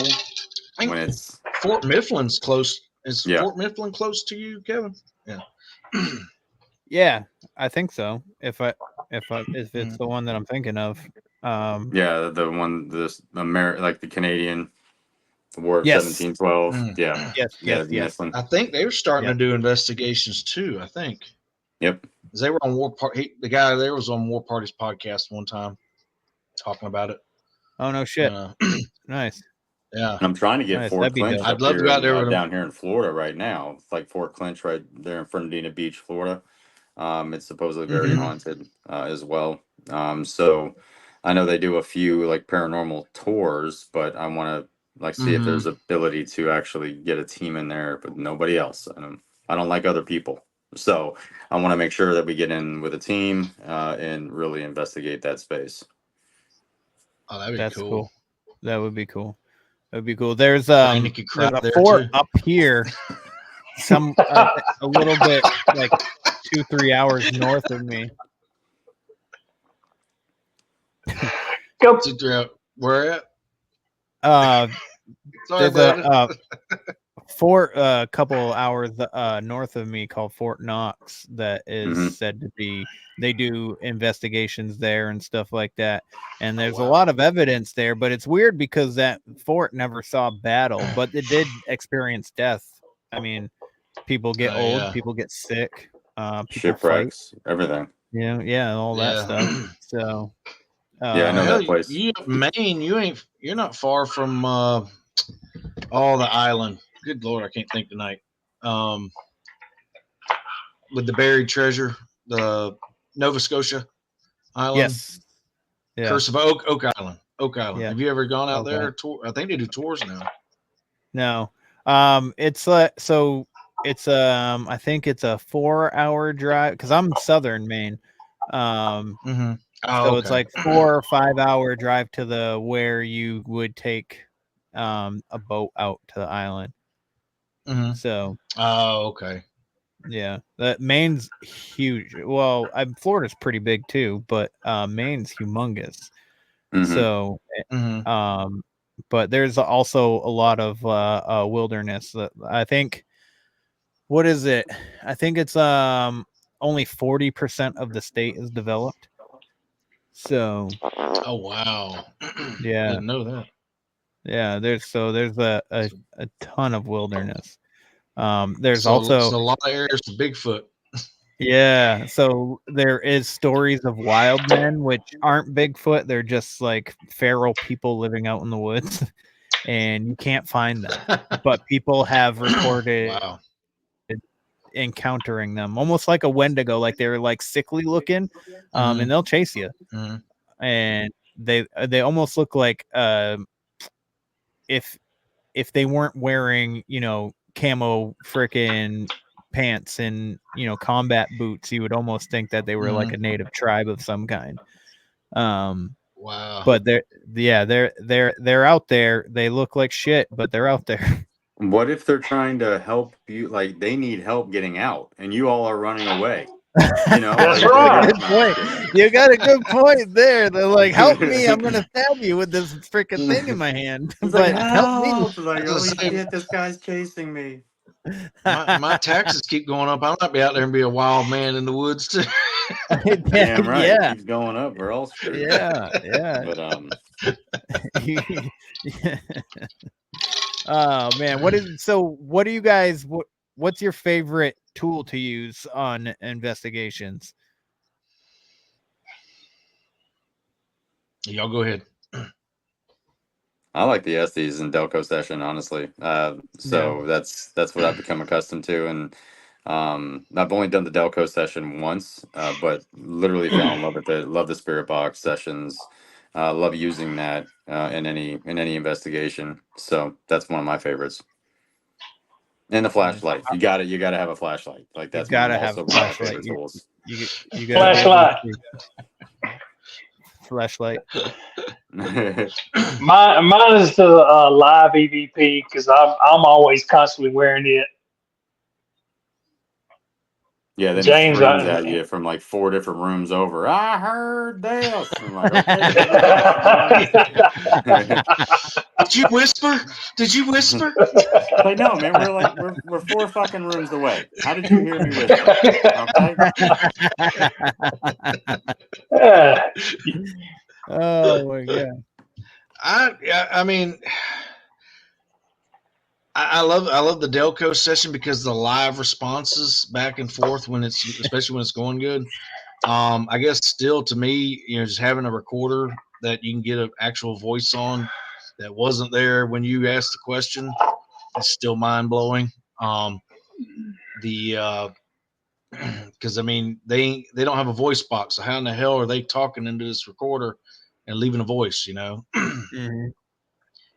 when it's Fort Mifflin's close. Is Yeah. Fort Mifflin close to you, Kevin? Yeah. Yeah, I think so. If it's the one that I'm thinking of. Yeah, the one like the Canadian War of Yes. 1712. Yeah. Yes. Mifflin. I think they were starting to do investigations too. I think. Yep. They were on the guy there was on War Party's podcast one time talking about it. Oh no shit. Nice. Yeah. I'm trying to get Fort Clinch I'd love to go out there with down here in Florida right now. It's like Fort Clinch right there in Fernandina Beach, Florida. It's supposedly very haunted as well. So I know they do a few like paranormal tours, but I want to see if there's ability to actually get a team in there, but nobody else. I don't like other people. So I want to make sure that we get in with a team and really investigate that space. Oh, that'd be That's cool. That would be cool. That would be cool. There's There a fort up here, a little bit like 2-3 hours north of me. Go. Where at? Sorry, there's a fort a couple hours north of me called Fort Knox that is said to be. They do investigations there and stuff like that, and there's a lot of evidence there. But it's weird because that fort never saw battle, but it did experience death. I mean, people get old, people get sick, people Shipwrecks, fight, everything. Yeah, all that stuff. So. Yeah, I know that place. You Maine, you're not far from the island. Good Lord, I can't think tonight. With the buried treasure, the Nova Scotia Island. Yes. Yeah. Curse of Oak Island. Oak Island. Yeah. Have you ever gone out there? I think they do tours now. No. It's so it's I think it's a 4-hour drive because I'm southern Maine. So it's like 4 or 5 hour drive to where you would take a boat out to the island. So okay. Yeah, Maine's huge. Well, Florida's pretty big too, but Maine's humongous. So, but there's also a lot of wilderness. I think. What is it? I think it's only 40% of the state is developed. So. Oh wow. Yeah. Didn't know that. Yeah, there's a ton of wilderness. There's So also a lot of areas for Bigfoot. Yeah, so there is stories of wild men, which aren't Bigfoot. They're just like feral people living out in the woods, and you can't find them. But people have reported Wow. encountering them, almost like a Wendigo, like they're like sickly looking, and they'll chase you. And they almost look like if they weren't wearing, camo frickin' pants and, combat boots, you would almost think that they were like a native tribe of some kind. Wow. But they're out there. They look like shit, but they're out there. What if they're trying to help you? Like they need help getting out, and you all are running away. You know, That's like, right. Good point. You got a good point there. They're like, help me, I'm gonna stab you with this freaking thing in my hand. It's But like, help me. help! Like, holy shit, this guy's chasing me. My taxes keep going up. I might be out there and be a wild man in the woods too. Damn right, Yeah. it keeps going up. We're all screwed. Yeah. But Oh man, what do you guys what's your favorite tool to use on investigations? Y'all go ahead. I like the Estes and Delco session, honestly. So that's what I've become accustomed to, and I've only done the Delco session once, but literally fell in love with it. Love the Spirit Box sessions. Love using that in any investigation. So that's one of my favorites. And the flashlight. You gotta have a flashlight. Like that's one of Have a also one of my flashlight. favorite tools. You gotta Flashlight. Flashlight. Mine is the live EVP because I'm always constantly wearing it. Yeah, then James, he screams at you from like 4 different rooms over. I heard this. I'm like, okay. Did you whisper? Did you whisper? Like, no, man, we're 4 fucking rooms away. How did you hear me whisper? Okay. Oh my god. I mean, I love the Delco session because the live responses back and forth when it's especially when it's going good. I guess still to me, just having a recorder that you can get an actual voice on that wasn't there when you asked the question is still mind blowing. Because I mean they don't have a voice box, so how in the hell are they talking into this recorder and leaving a voice?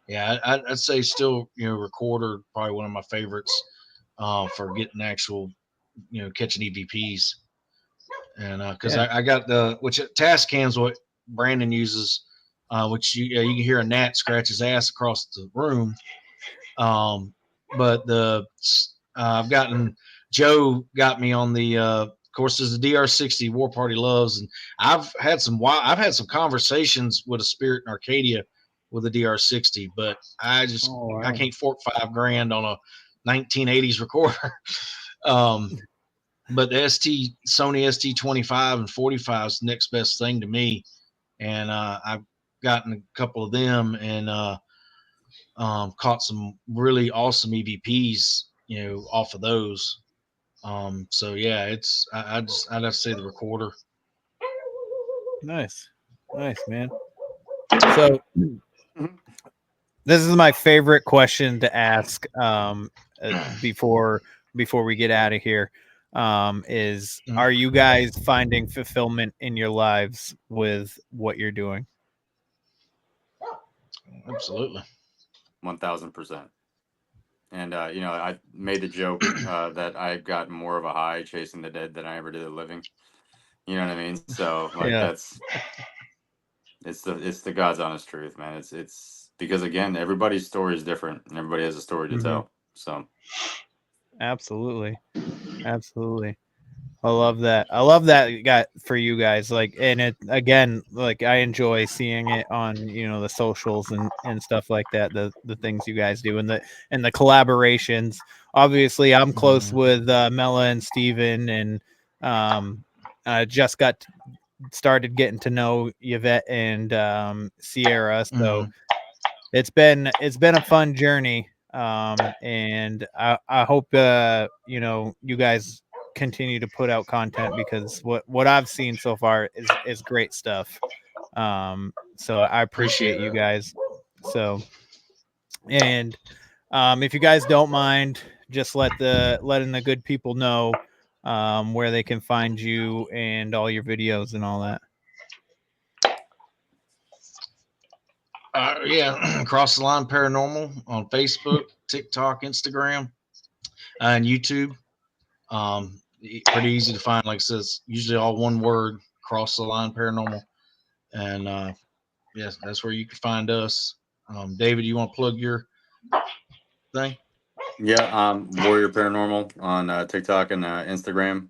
Yeah, I'd say still, recorder probably one of my favorites for getting actual, catching EVPs. And because I got which task cam's what Brandon uses, which you can hear a gnat scratch his ass across the room. But I've gotten Joe got me on the of course there's the DR60 War Party Loves, and I've had some conversations with a spirit in Arcadia with a DR60, but I can't fork $5,000 on a 1980s recorder. But the Sony ST25 and 45 is the next best thing to me, and I've gotten a couple of them and caught some really awesome EVPs, off of those. So yeah, I'd have to say the recorder. Nice, man. So this is my favorite question to ask before we get out of here. Is are you guys finding fulfillment in your lives with what you're doing? Absolutely. 1000%. And I made the joke that I've gotten more of a high chasing the dead than I ever did the living. You know what I mean? So like it's the God's honest truth, man. It's because again, everybody's story is different and everybody has a story to tell. So absolutely. Absolutely. I love that. I love that got for you guys. Like, and it again, like I enjoy seeing it on, you know, the socials and stuff like that. The things you guys do and the collaborations. Obviously, I'm close with Mela and Steven, and I just started getting to know Yvette and Sierra. So it's been a fun journey. And I hope you know, you guys continue to put out content, because what I've seen so far is great stuff. So I appreciate you guys. So, and if you guys don't mind, just letting the good people know where they can find you and all your videos and all that. Yeah, Cross the Line Paranormal on Facebook, TikTok, Instagram, and YouTube. Pretty easy to find. Like I said, it's usually all one word, Cross the Line Paranormal. And yes, that's where you can find us. David, you want to plug your thing? Yeah, Warrior Paranormal on TikTok and Instagram,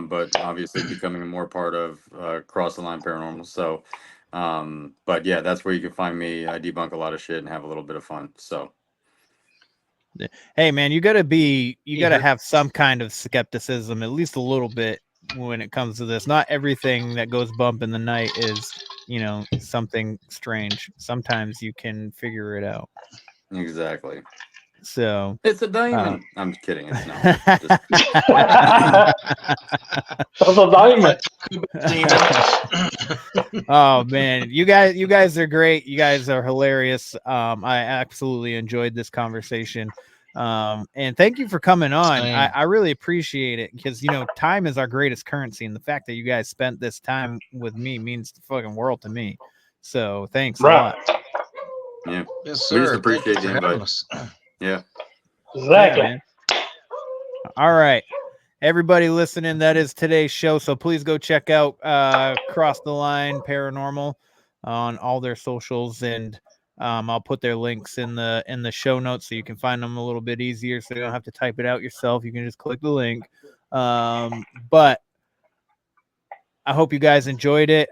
but obviously becoming more part of Cross the Line Paranormal. So, but yeah, that's where you can find me. I debunk a lot of shit and have a little bit of fun. So, hey man, you gotta have some kind of skepticism, at least a little bit, when it comes to this. Not everything that goes bump in the night is, you know, something strange. Sometimes you can figure it out. exactly. So it's a diamond. I'm kidding. It's not. It's a diamond. Oh man, you guys are great. You guys are hilarious. I absolutely enjoyed this conversation. And thank you for coming on. I really appreciate it, because, you know, time is our greatest currency, and the fact that you guys spent this time with me means the fucking world to me. So thanks a lot. Yeah. Yes, We just sir. appreciate the invite. Yeah. Exactly. Yeah, all right, everybody listening, that is today's show. So please go check out Cross the Line Paranormal on all their socials, and I'll put their links in the show notes so you can find them a little bit easier, so you don't have to type it out yourself. You can just click the link. But I hope you guys enjoyed it.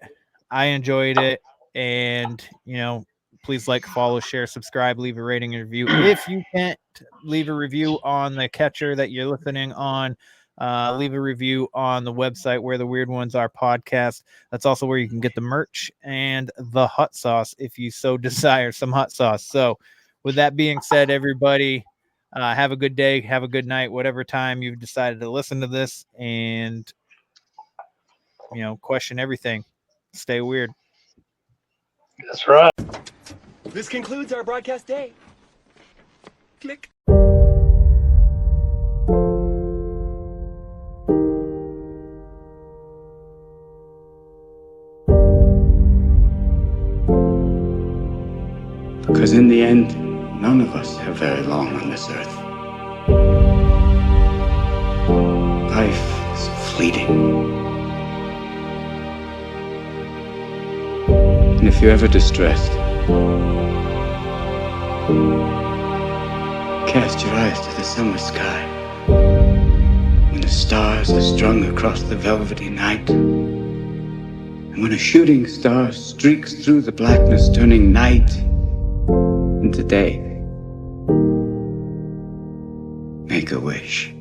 I enjoyed it. And, you know, please like, follow, share, subscribe, leave a rating and review. If you can't leave a review on the catcher that you're listening on, leave a review on the website, Where the Weird Ones Are podcast. That's also where you can get the merch and the hot sauce if you so desire some hot sauce. So with that being said, everybody, have a good day, have a good night, whatever time you've decided to listen to this, and, you know, question everything. Stay weird. That's right. This concludes our broadcast day. Click. Because in the end, none of us have very long on this earth. Life is fleeting. And if you're ever distressed, cast your eyes to the summer sky, when the stars are strung across the velvety night, and when a shooting star streaks through the blackness, turning night into day. Make a wish.